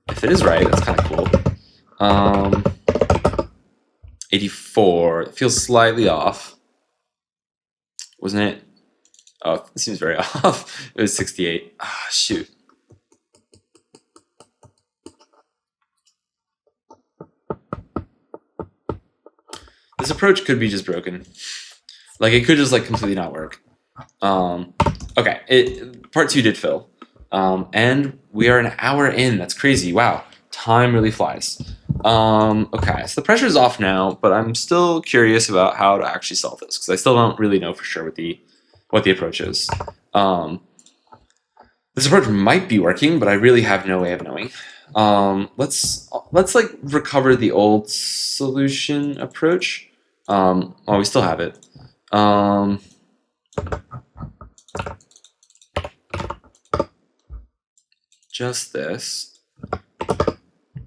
If it is right, that's kind of cool. 84. It feels slightly off. Wasn't it? Oh, it seems very off. It was 68. Ah, shoot. This approach could be just broken. Like, it could just like completely not work. Okay, part 2 did fill. And we are an hour in. That's crazy. Wow. Time really flies. Okay, so the pressure is off now, but I'm still curious about how to actually solve this because I still don't really know for sure what the approach is. This approach might be working, but I really have no way of knowing. Let's like recover the old solution approach. Well, we still have it. just this,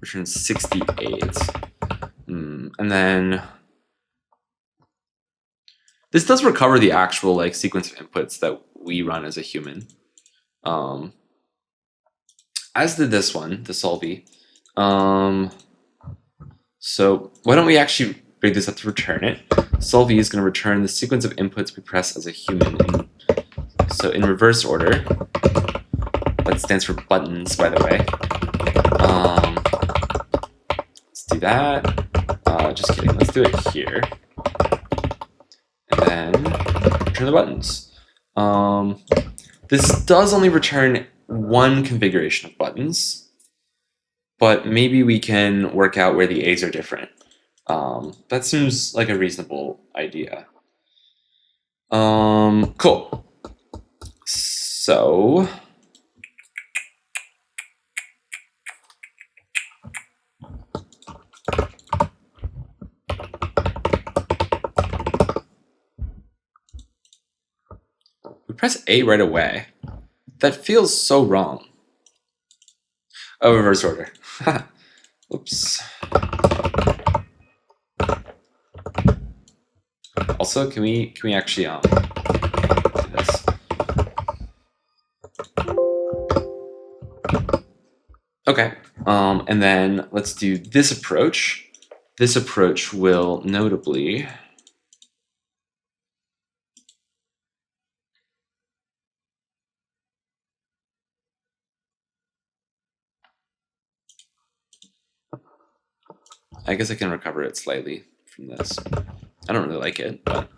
returns 68. And then this does recover the actual like sequence of inputs that we run as a human. As did this one, the solvey. So why don't we actually break this up to return it? Solvey is going to return the sequence of inputs we press as a human. So in reverse order. That stands for buttons, by the way. Let's do that. Just kidding. Let's do it here. And then return the buttons. This does only return one configuration of buttons, but maybe we can work out where the A's are different. That seems like a reasonable idea. Cool. So we press A right away. That feels so wrong. Oh, reverse order. Oops. Also, can we actually do this? Okay. And then let's do this approach. This approach will notably I guess I can recover it slightly from this. I don't really like it, but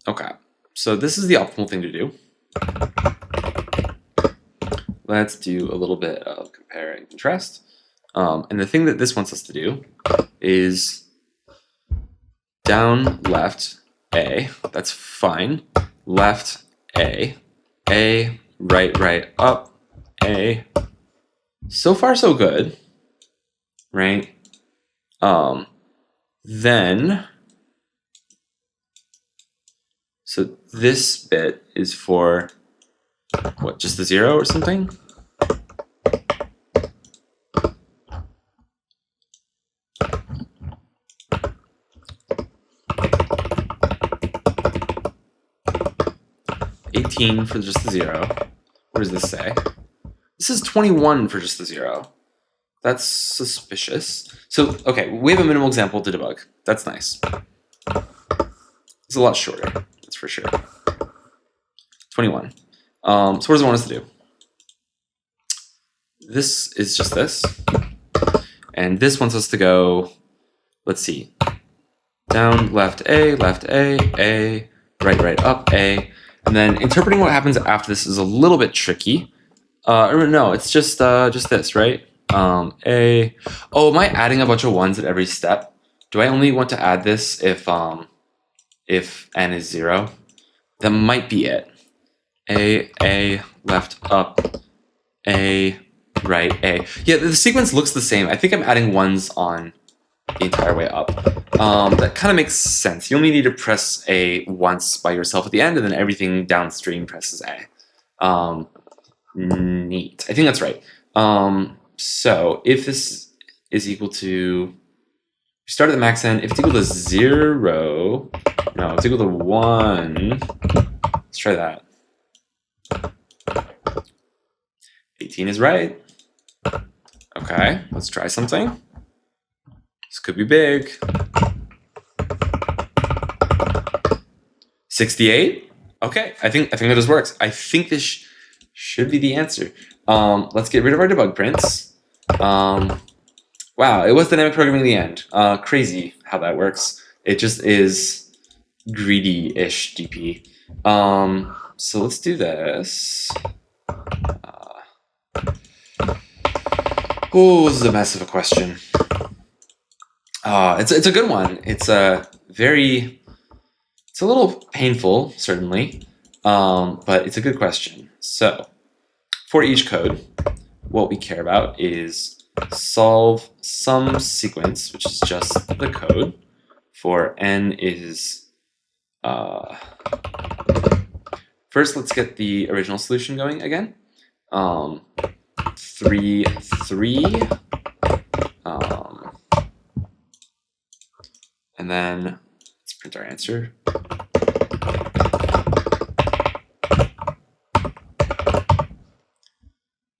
okay. So this is the optimal thing to do. Let's do a little bit of compare and contrast. And the thing that this wants us to do is down, left, A. That's fine. Left, A, right, up, A. So far, so good, right? Then, so this bit is for, what, just the 0 or something? For just the 0. What does this say? This is 21 for just the 0. That's suspicious. So, okay, we have a minimal example to debug. That's nice. It's a lot shorter, that's for sure. 21. So what does it want us to do? This is just this. And this wants us to go, let's see, down, left, A, right, up, A. And then interpreting what happens after this is a little bit tricky. Or no, it's just this, right? A. Oh, am I adding a bunch of 1s at every step? Do I only want to add this if n is 0? That might be it. A, left, up, A, right, A. Yeah, the sequence looks the same. I think I'm adding 1s on the entire way up. That kind of makes sense. You only need to press A once by yourself at the end, and then everything downstream presses A. Neat. I think that's right. So if this is equal to, we start at the max end. If it's equal to 0, no, it's equal to 1. Let's try that. 18 is right. Okay, let's try something. This could be big. 68? Okay, I think that just works. I think this should be the answer. Let's get rid of our debug prints. Wow, it was dynamic programming in the end. Crazy how that works. It just is greedy-ish DP. So let's do this. Oh, this is a mess of a question. It's a good one. It's a little painful, certainly, but it's a good question. So for each code, what we care about is solve some sequence, which is just the code, for n is, first let's get the original solution going again. 3, 3. And then let's print our answer.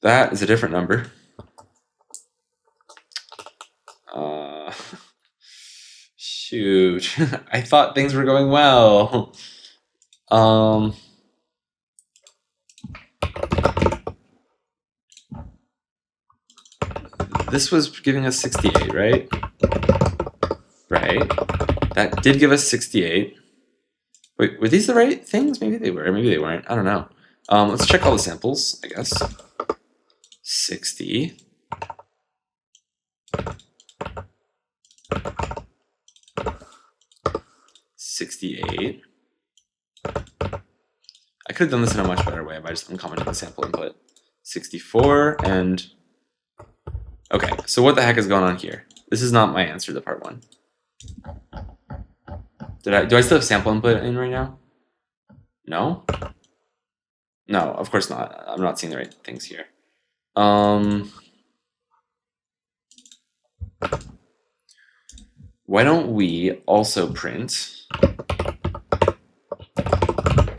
That is a different number. Shoot, I thought things were going well. This was giving us 68, right? Right. That did give us 68. Wait, were these the right things? Maybe they were, maybe they weren't. I don't know. Let's check all the samples, I guess. 60. 68. I could have done this in a much better way by just uncommenting the sample input. 64 and... Okay, so what the heck is going on here? This is not my answer to part 1. Do I still have sample input in right now? No? No, of course not. I'm not seeing the right things here. Why don't we also print?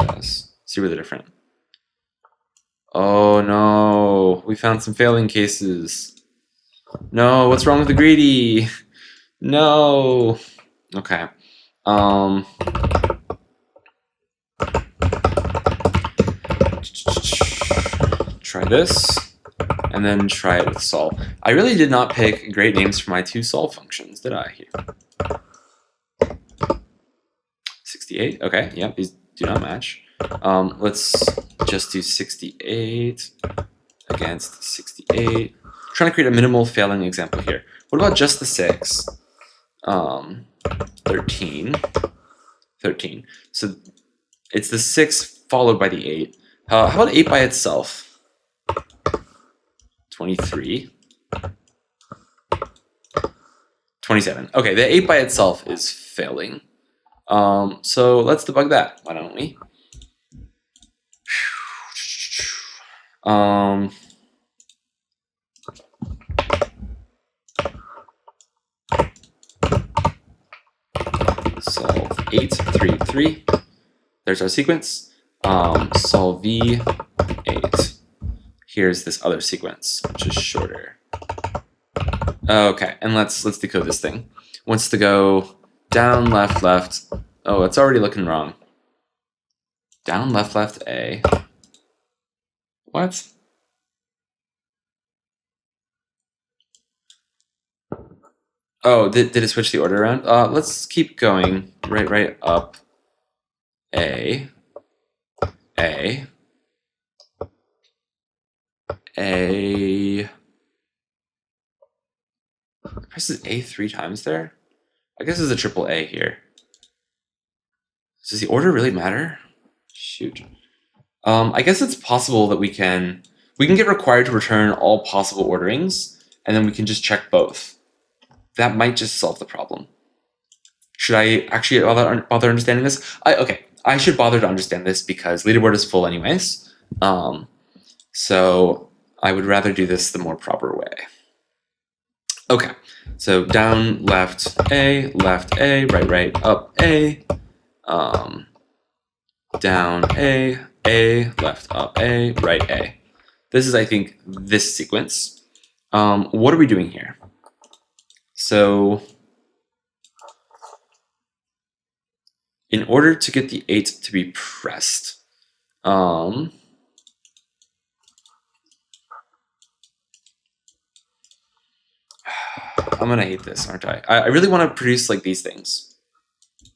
Yes. See where they're different. Oh no, we found some failing cases. No, what's wrong with the greedy? No. Okay. Try this, and then try it with solve. I really did not pick great names for my 2 solve functions, did I? Here. 68. Okay. Yep. These do not match. Let's just do 68 against 68. Trying to create a minimal failing example here. What about just the 6? 13. 13. So it's the 6 followed by the 8. How about 8 by itself? 23. 27. Okay, the 8 by itself is failing. So let's debug that. Why don't we? Solve 8, 3, 3. There's our sequence. Solve v 8. Here's this other sequence, which is shorter. Okay, and let's decode this thing. Wants to go down, left, left. Oh, it's already looking wrong. Down, left, left, A. What? Oh, did it switch the order around? Let's keep going. Right, up. A. A. A. Presses A 3 times there? I guess there's a triple A here. Does the order really matter? Shoot. I guess it's possible that we can get required to return all possible orderings, and then we can just check both. That might just solve the problem. Should I actually bother understanding this? Okay, I should bother to understand this because leaderboard is full anyways. So I would rather do this the more proper way. Okay, so down, left, A, right, up, A, down, A, left, up, A, right, A. This is, I think, this sequence. What are we doing here? So in order to get the 8 to be pressed, I'm gonna hate this, aren't I? I really want to produce like these things,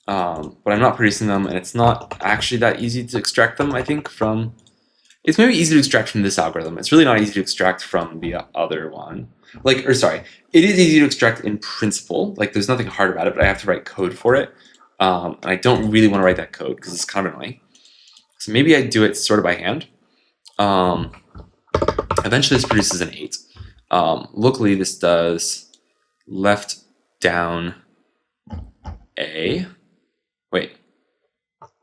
but I'm not producing them, and it's not actually that easy to extract them, I think, from... It's maybe easy to extract from this algorithm. It's really not easy to extract from the other one. Like, or sorry, it is easy to extract in principle. Like, there's nothing hard about it, but I have to write code for it. And I don't really want to write that code because it's kind of annoying. So maybe I do it sort of by hand. Eventually this produces an 8. Locally this does left down A. Wait,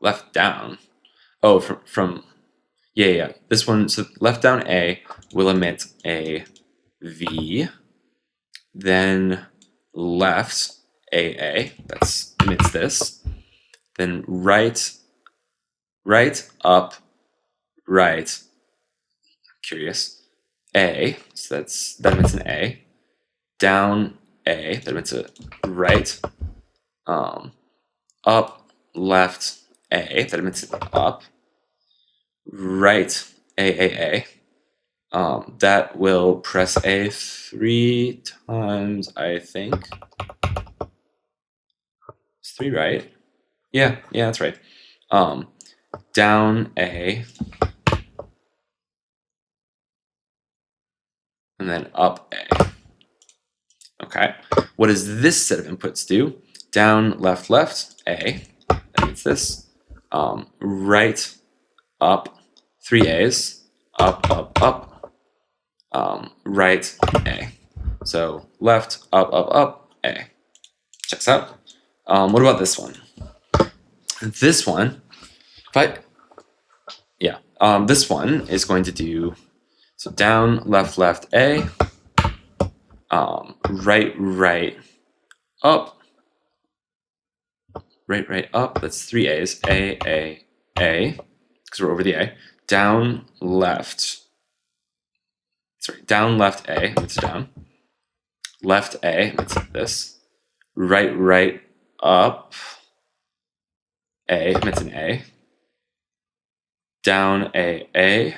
left down. Oh, from Yeah. This one, so left down A will emit a V, then left AA, that's emits this, then right up, right, curious, A, so that emits an A, down A, that emits a right, up, left, A, that emits an up, right, AAA, that will press A 3 times, I think. It's 3, right? Yeah, that's right. Down A, and then up A. Okay, what does this set of inputs do? Down, left, A, that means this. Right, up, 3 A's, up, right, A. So left, up, A. Checks out. What about this one? This one, this one is going to do, so down, left, A, right, up, right, up, that's 3 A's, A, because we're over the A, down, left, A, it's down, left A, it's this, right, up, A, it's an A, down A,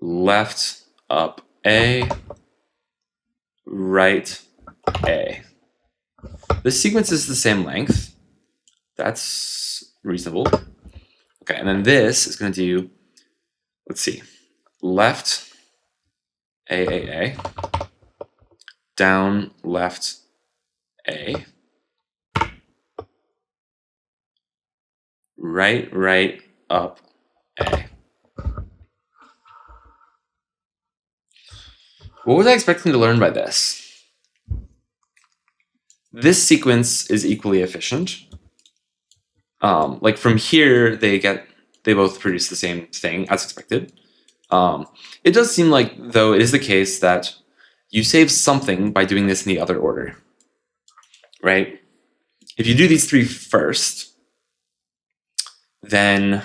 left, up A, right A. This sequence is the same length. That's reasonable. Okay, and then this is going to do, let's see, left A, down left A, right up A. What was I expecting to learn by this? This sequence is equally efficient. Like from here, they both produce the same thing as expected. It does seem like, though, it is the case that you save something by doing this in the other order, right? If you do these 3 first, then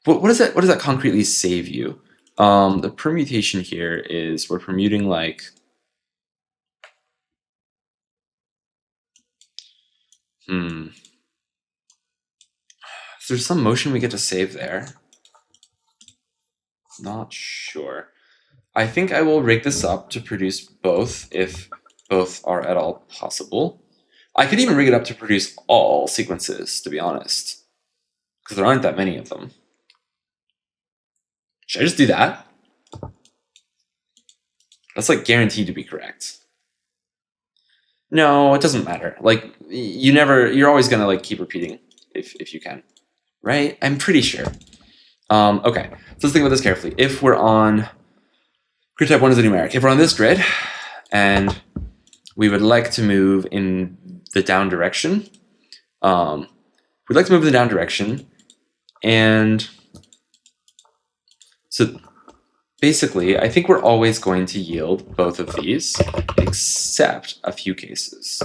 what does that concretely save you? The permutation here is we're permuting like is there some motion we get to save there? Not sure. I think I will rig this up to produce both if both are at all possible. I could even rig it up to produce all sequences, to be honest, because there aren't that many of them. Should I just do that? That's like guaranteed to be correct. No, it doesn't matter. Like you're always gonna like keep repeating if you can, right? I'm pretty sure. Okay, so let's think about this carefully. If we're on grid type 1 is a numeric. If we're on this grid and we would like to move in the down direction, and so basically, I think we're always going to yield both of these, except a few cases.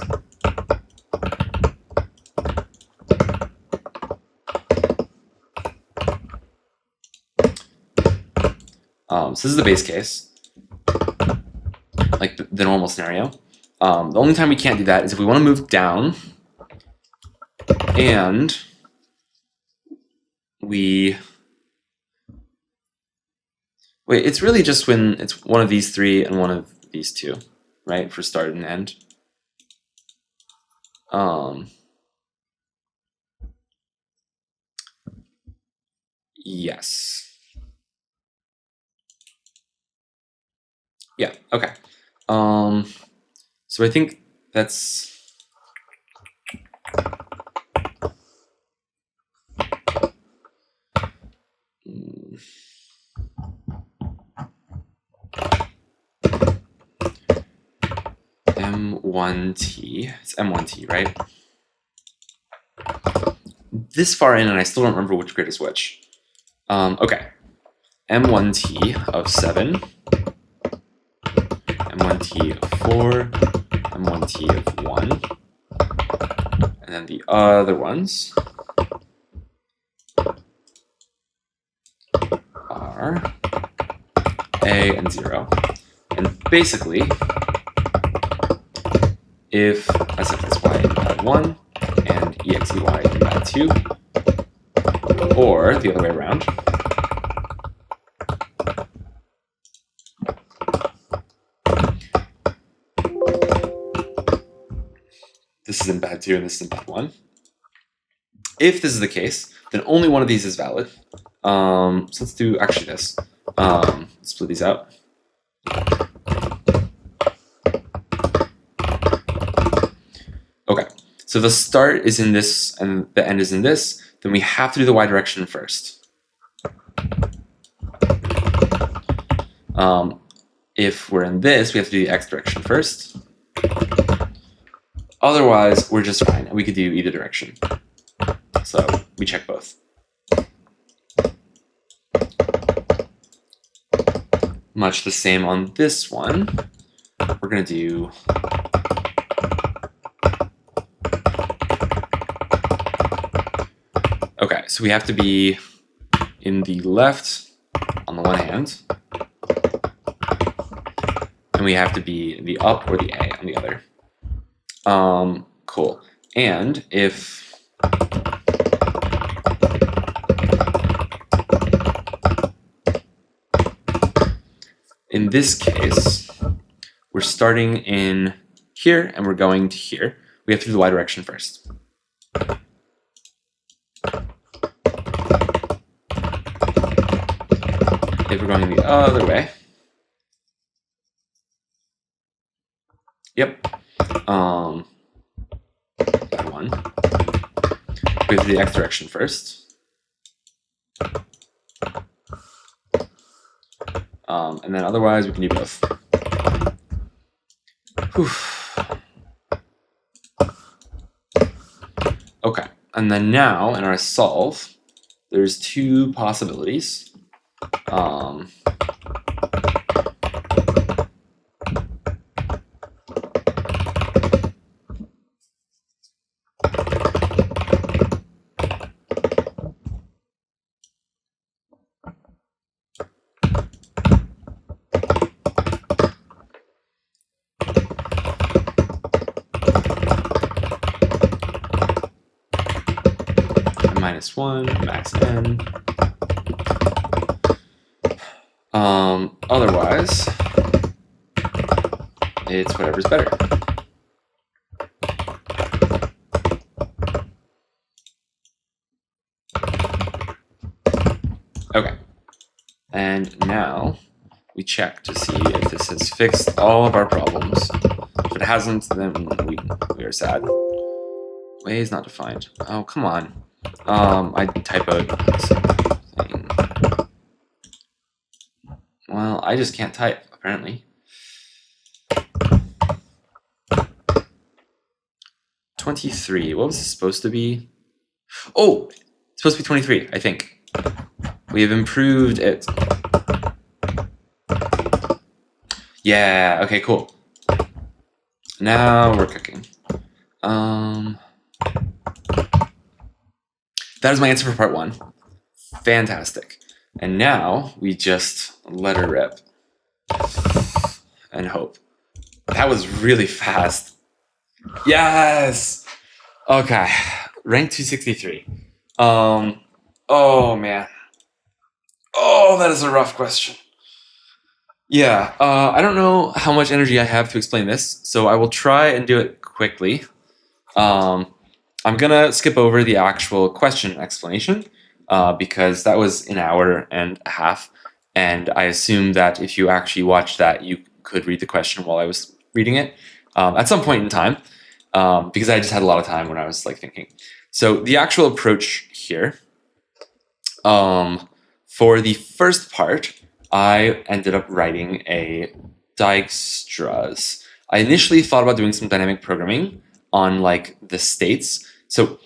So this is the base case, like the normal scenario. The only time we can't do that is if we want to move down and wait, it's really just when it's one of these 3 and one of these 2, right? For start and end. Yes. Yeah, okay. So I think that's M1T. It's M1T, right? This far in, and I still don't remember which grid is which. Okay, m1t of 7, m1t of 4, m1t of 1, and then the other ones are a and 0. And basically, if sfxy in bad 1 and exey in bad 2, or the other way around, this is in bad 2 and this is in bad 1. If this is the case, then only one of these is valid. So let's do actually this. Split these out. Okay, so the start is in this and the end is in this, then we have to do the y direction first. If we're in this, we have to do the x direction first. Otherwise, we're just fine, and we could do either direction. So we check both. Much the same on this one. We're going to do okay, so we have to be in the left on the one hand, and we have to be in the up or the A on the other. Cool. And if in this case, we're starting in here and we're going to here, we have to do the y direction first. If we're going the other way, yep, that one, we have to do the x direction first. And then otherwise, we can do both. Whew. Okay, and then now in our solve, there's two possibilities. -1, max n. Otherwise, it's whatever's better. Okay, and now we check to see if this has fixed all of our problems. If it hasn't, then we are sad. Way is not defined. Oh, come on. I typoed something. Well, I just can't type, apparently. 23. What was this supposed to be? Oh, it's supposed to be 23, I think. We have improved it. Yeah, okay, cool. Now we're cooking. That is my answer for part 1. Fantastic. And now we just let her rip and hope. That was really fast. Yes! Okay, rank 263. Oh man. Oh, that is a rough question. Yeah, I don't know how much energy I have to explain this, so I will try and do it quickly. I'm gonna skip over the actual question explanation because that was an hour and a half, and I assume that if you actually watched that, you could read the question while I was reading it at some point in time, because I just had a lot of time when I was like thinking. So the actual approach here, for the first part, I ended up writing a Dijkstra's. I initially thought about doing some dynamic programming on like the states. So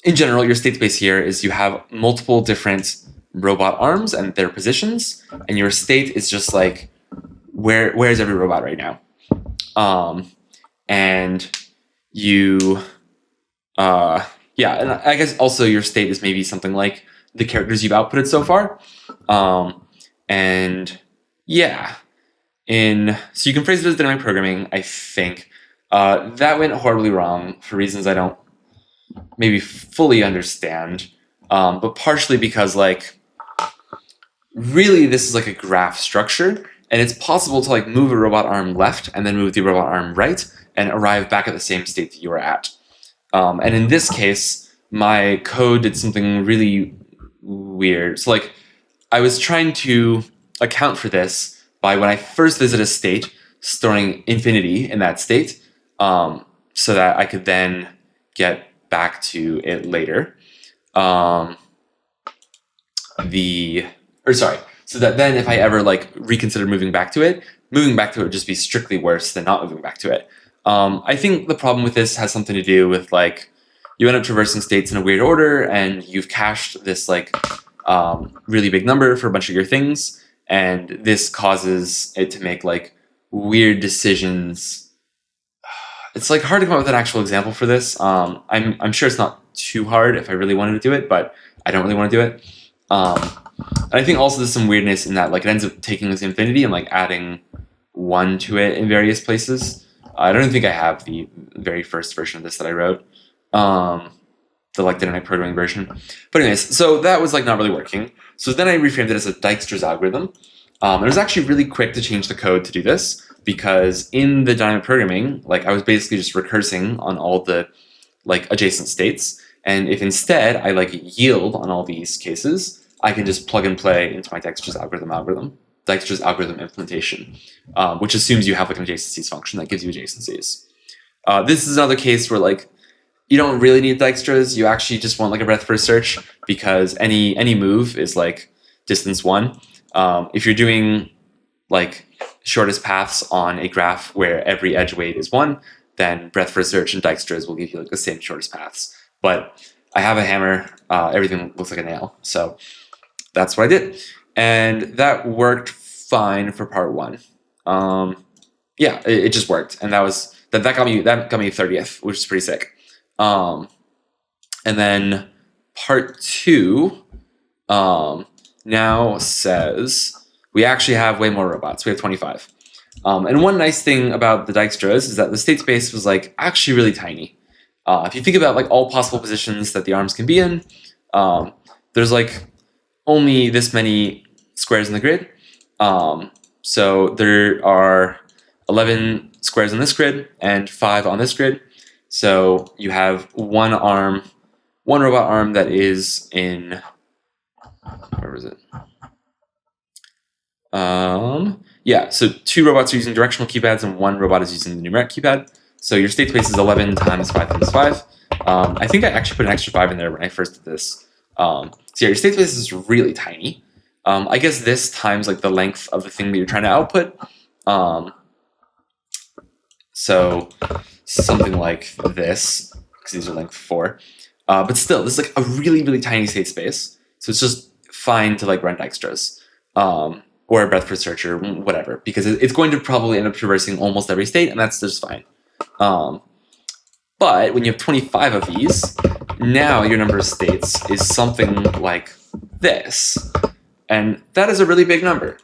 in general, your state space here is you have multiple different robot arms and their positions, and your state is just like where's every robot right now. And you yeah, and I guess also your state is maybe something like the characters you've outputted so far. And yeah, so you can phrase it as dynamic programming, I think. That went horribly wrong for reasons I don't maybe fully understand, but partially because like really this is like a graph structure, and it's possible to like move a robot arm left and then move the robot arm right and arrive back at the same state that you were at. And in this case, my code did something really weird. So like I was trying to account for this by when I first visit a state, storing infinity in that state, so that I could then get back to it later. So that then if I ever like reconsider moving back to it would just be strictly worse than not moving back to it. I think the problem with this has something to do with like you end up traversing states in a weird order, and you've cached this like really big number for a bunch of your things, and this causes it to make like weird decisions. It's like hard to come up with an actual example for this. I'm sure it's not too hard if I really wanted to do it, but I don't really want to do it. And I think also there's some weirdness in that like it ends up taking this infinity and like adding 1 to it in various places. I don't think I have the very first version of this that I wrote, the like dynamic programming version. But anyways, so that was like not really working. So then I reframed it as a Dijkstra's algorithm. It was actually really quick to change the code to do this, because in the dynamic programming, like I was basically just recursing on all the like adjacent states. And if instead I like yield on all these cases, I can just plug and play into my Dijkstra's algorithm implementation, which assumes you have like an adjacencies function that gives you adjacencies. This is another case where like you don't really need Dijkstra's. You actually just want like a breadth first search, because any move is like distance 1. If you're doing like shortest paths on a graph where every edge weight is 1, then breadth first search and Dijkstra's will give you like the same shortest paths. But I have a hammer. Everything looks like a nail. So that's what I did. And that worked fine for part 1. Yeah, it just worked. And that got me 30th, which is pretty sick. And then part 2 now says we actually have way more robots. We have 25. And one nice thing about the Dijkstra's is that the state space was like actually really tiny. If you think about like all possible positions that the arms can be in, there's like only this many squares in the grid. So there are 11 squares in this grid and 5 on this grid. So you have one robot arm that is in, where was it? Yeah, so 2 robots are using directional keypads and 1 robot is using the numeric keypad. So your state space is 11 times 5 times 5. I think I actually put an extra 5 in there when I first did this. So yeah, your state space is really tiny. I guess this times like the length of the thing that you're trying to output. So something like this, because these are length 4. But still, this is like a really, really tiny state space. So it's just fine to like run Dijkstra's. Or a breadth first search or whatever, because it's going to probably end up traversing almost every state, and that's just fine. But when you have 25 of these, now your number of states is something like this. And that is a really big number.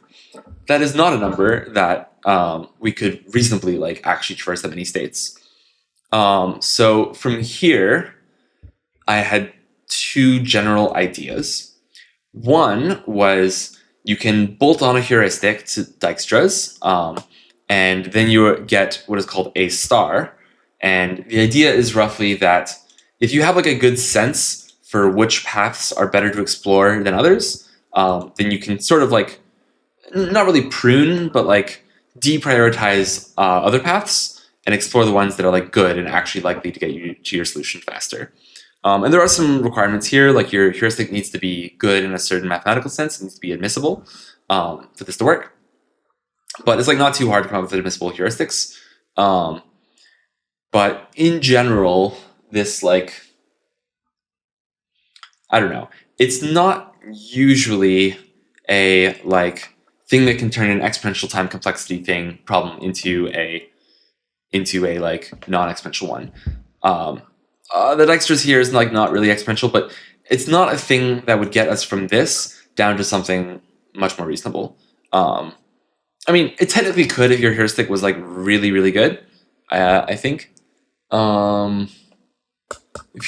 That is not a number that we could reasonably like actually traverse that many states. So from here, I had 2 general ideas. One was you can bolt on a heuristic to Dijkstra's, and then you get what is called a star. And the idea is roughly that if you have like a good sense for which paths are better to explore than others, then you can sort of like, not really prune, but like deprioritize other paths and explore the ones that are like good and actually likely to get you to your solution faster. And there are some requirements here, like your heuristic needs to be good in a certain mathematical sense. It needs to be admissible for this to work. But it's like not too hard to come up with admissible heuristics. But in general, this like, I don't know, it's not usually a like thing that can turn an exponential time complexity thing problem into a like non-exponential one. The Dijkstra's here is like not really exponential, but it's not a thing that would get us from this down to something much more reasonable. I mean, it technically could if your heuristic was like really, really good. I think. If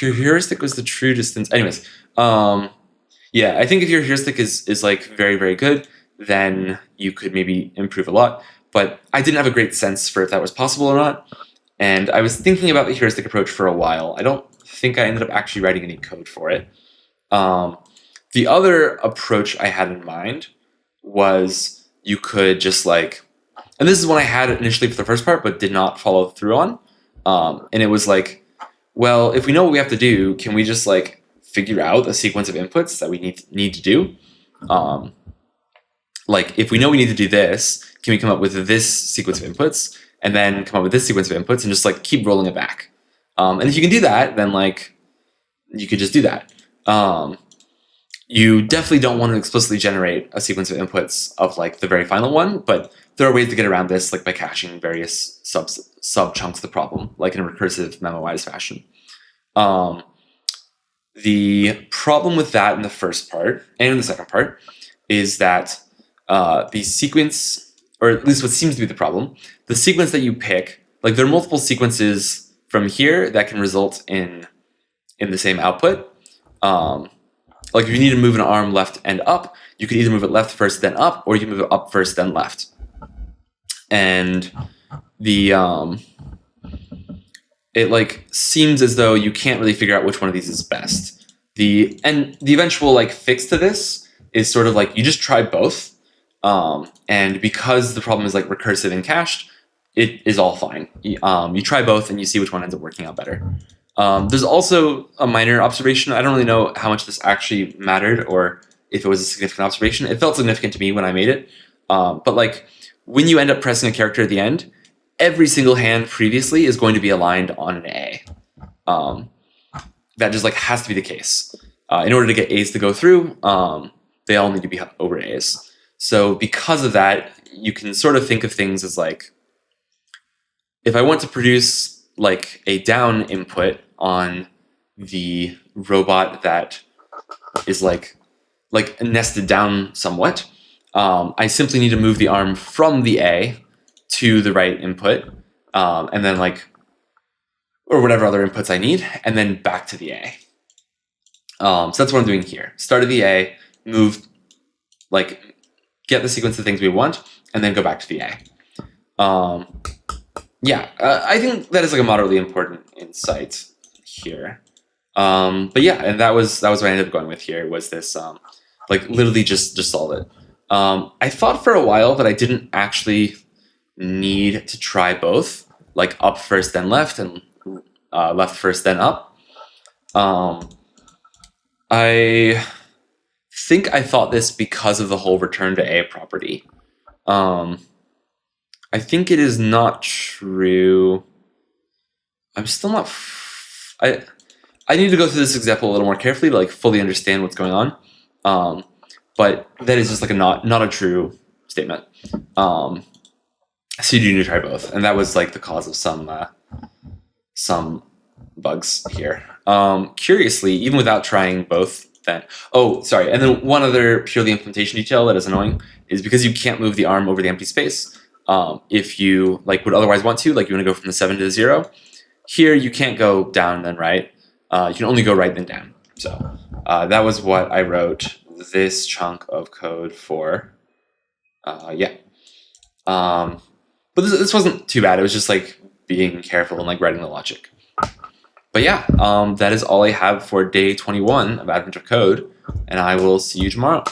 your heuristic was the true distance, anyways. Yeah, I think if your heuristic is like very, very good, then you could maybe improve a lot. But I didn't have a great sense for if that was possible or not. And I was thinking about the heuristic approach for a while. I don't think I ended up actually writing any code for it. The other approach I had in mind was you could just like, and this is one I had initially for the first part, but did not follow through on. And it was like, well, if we know what we have to do, can we just like figure out a sequence of inputs that we need to do? Like if we know we need to do this, can we come up with this sequence of inputs and then come up with this sequence of inputs and just like keep rolling it back? And if you can do that, then like you could just do that. You definitely don't want to explicitly generate a sequence of inputs of like the very final one, but there are ways to get around this, like by caching various sub chunks of the problem, like in a recursive memoized fashion. The problem with that in the first part and in the second part is that the sequence, or at least what seems to be the problem, the sequence that you pick, like there are multiple sequences from here that can result in the same output. Like if you need to move an arm left and up, you could either move it left first then up, or you can move it up first then left. And the it like seems as though you can't really figure out which one of these is best. The eventual like fix to this is sort of like you just try both. And because the problem is like recursive and cached, it is all fine. You try both and you see which one ends up working out better. There's also a minor observation. I don't really know how much this actually mattered or if it was a significant observation. It felt significant to me when I made it. But like when you end up pressing a character at the end, every single hand previously is going to be aligned on an A. That just like has to be the case. In order to get A's to go through, they all need to be over A's. So because of that, you can sort of think of things as like, if I want to produce like a down input on the robot that is like nested down somewhat, I simply need to move the arm from the A to the right input, and then like, or whatever other inputs I need, and then back to the A. So that's what I'm doing here. Start of the A, move, like get the sequence of things we want, and then go back to the A. Yeah, I think that is like a moderately important insight here. But yeah, and that was what I ended up going with here, was this like literally just solve it. I thought for a while that I didn't actually need to try both, like up first then left and left first then up. I think I thought this because of the whole return to A property. I think it is not true. I'm still not. I need to go through this example a little more carefully to like fully understand what's going on. But that is just like not a true statement. So you do need to try both, and that was like the cause of some bugs here. Curiously, even without trying both, then and then one other purely implementation detail that is annoying is because you can't move the arm over the empty space. If you like would otherwise want to, like you want to go from the 7 to the 0, here you can't go down then right. You can only go right then down. So that was what I wrote this chunk of code for. Yeah. But this wasn't too bad. It was just like being careful and like writing the logic. But yeah, that is all I have for day 21 of Advent of Code, and I will see you tomorrow.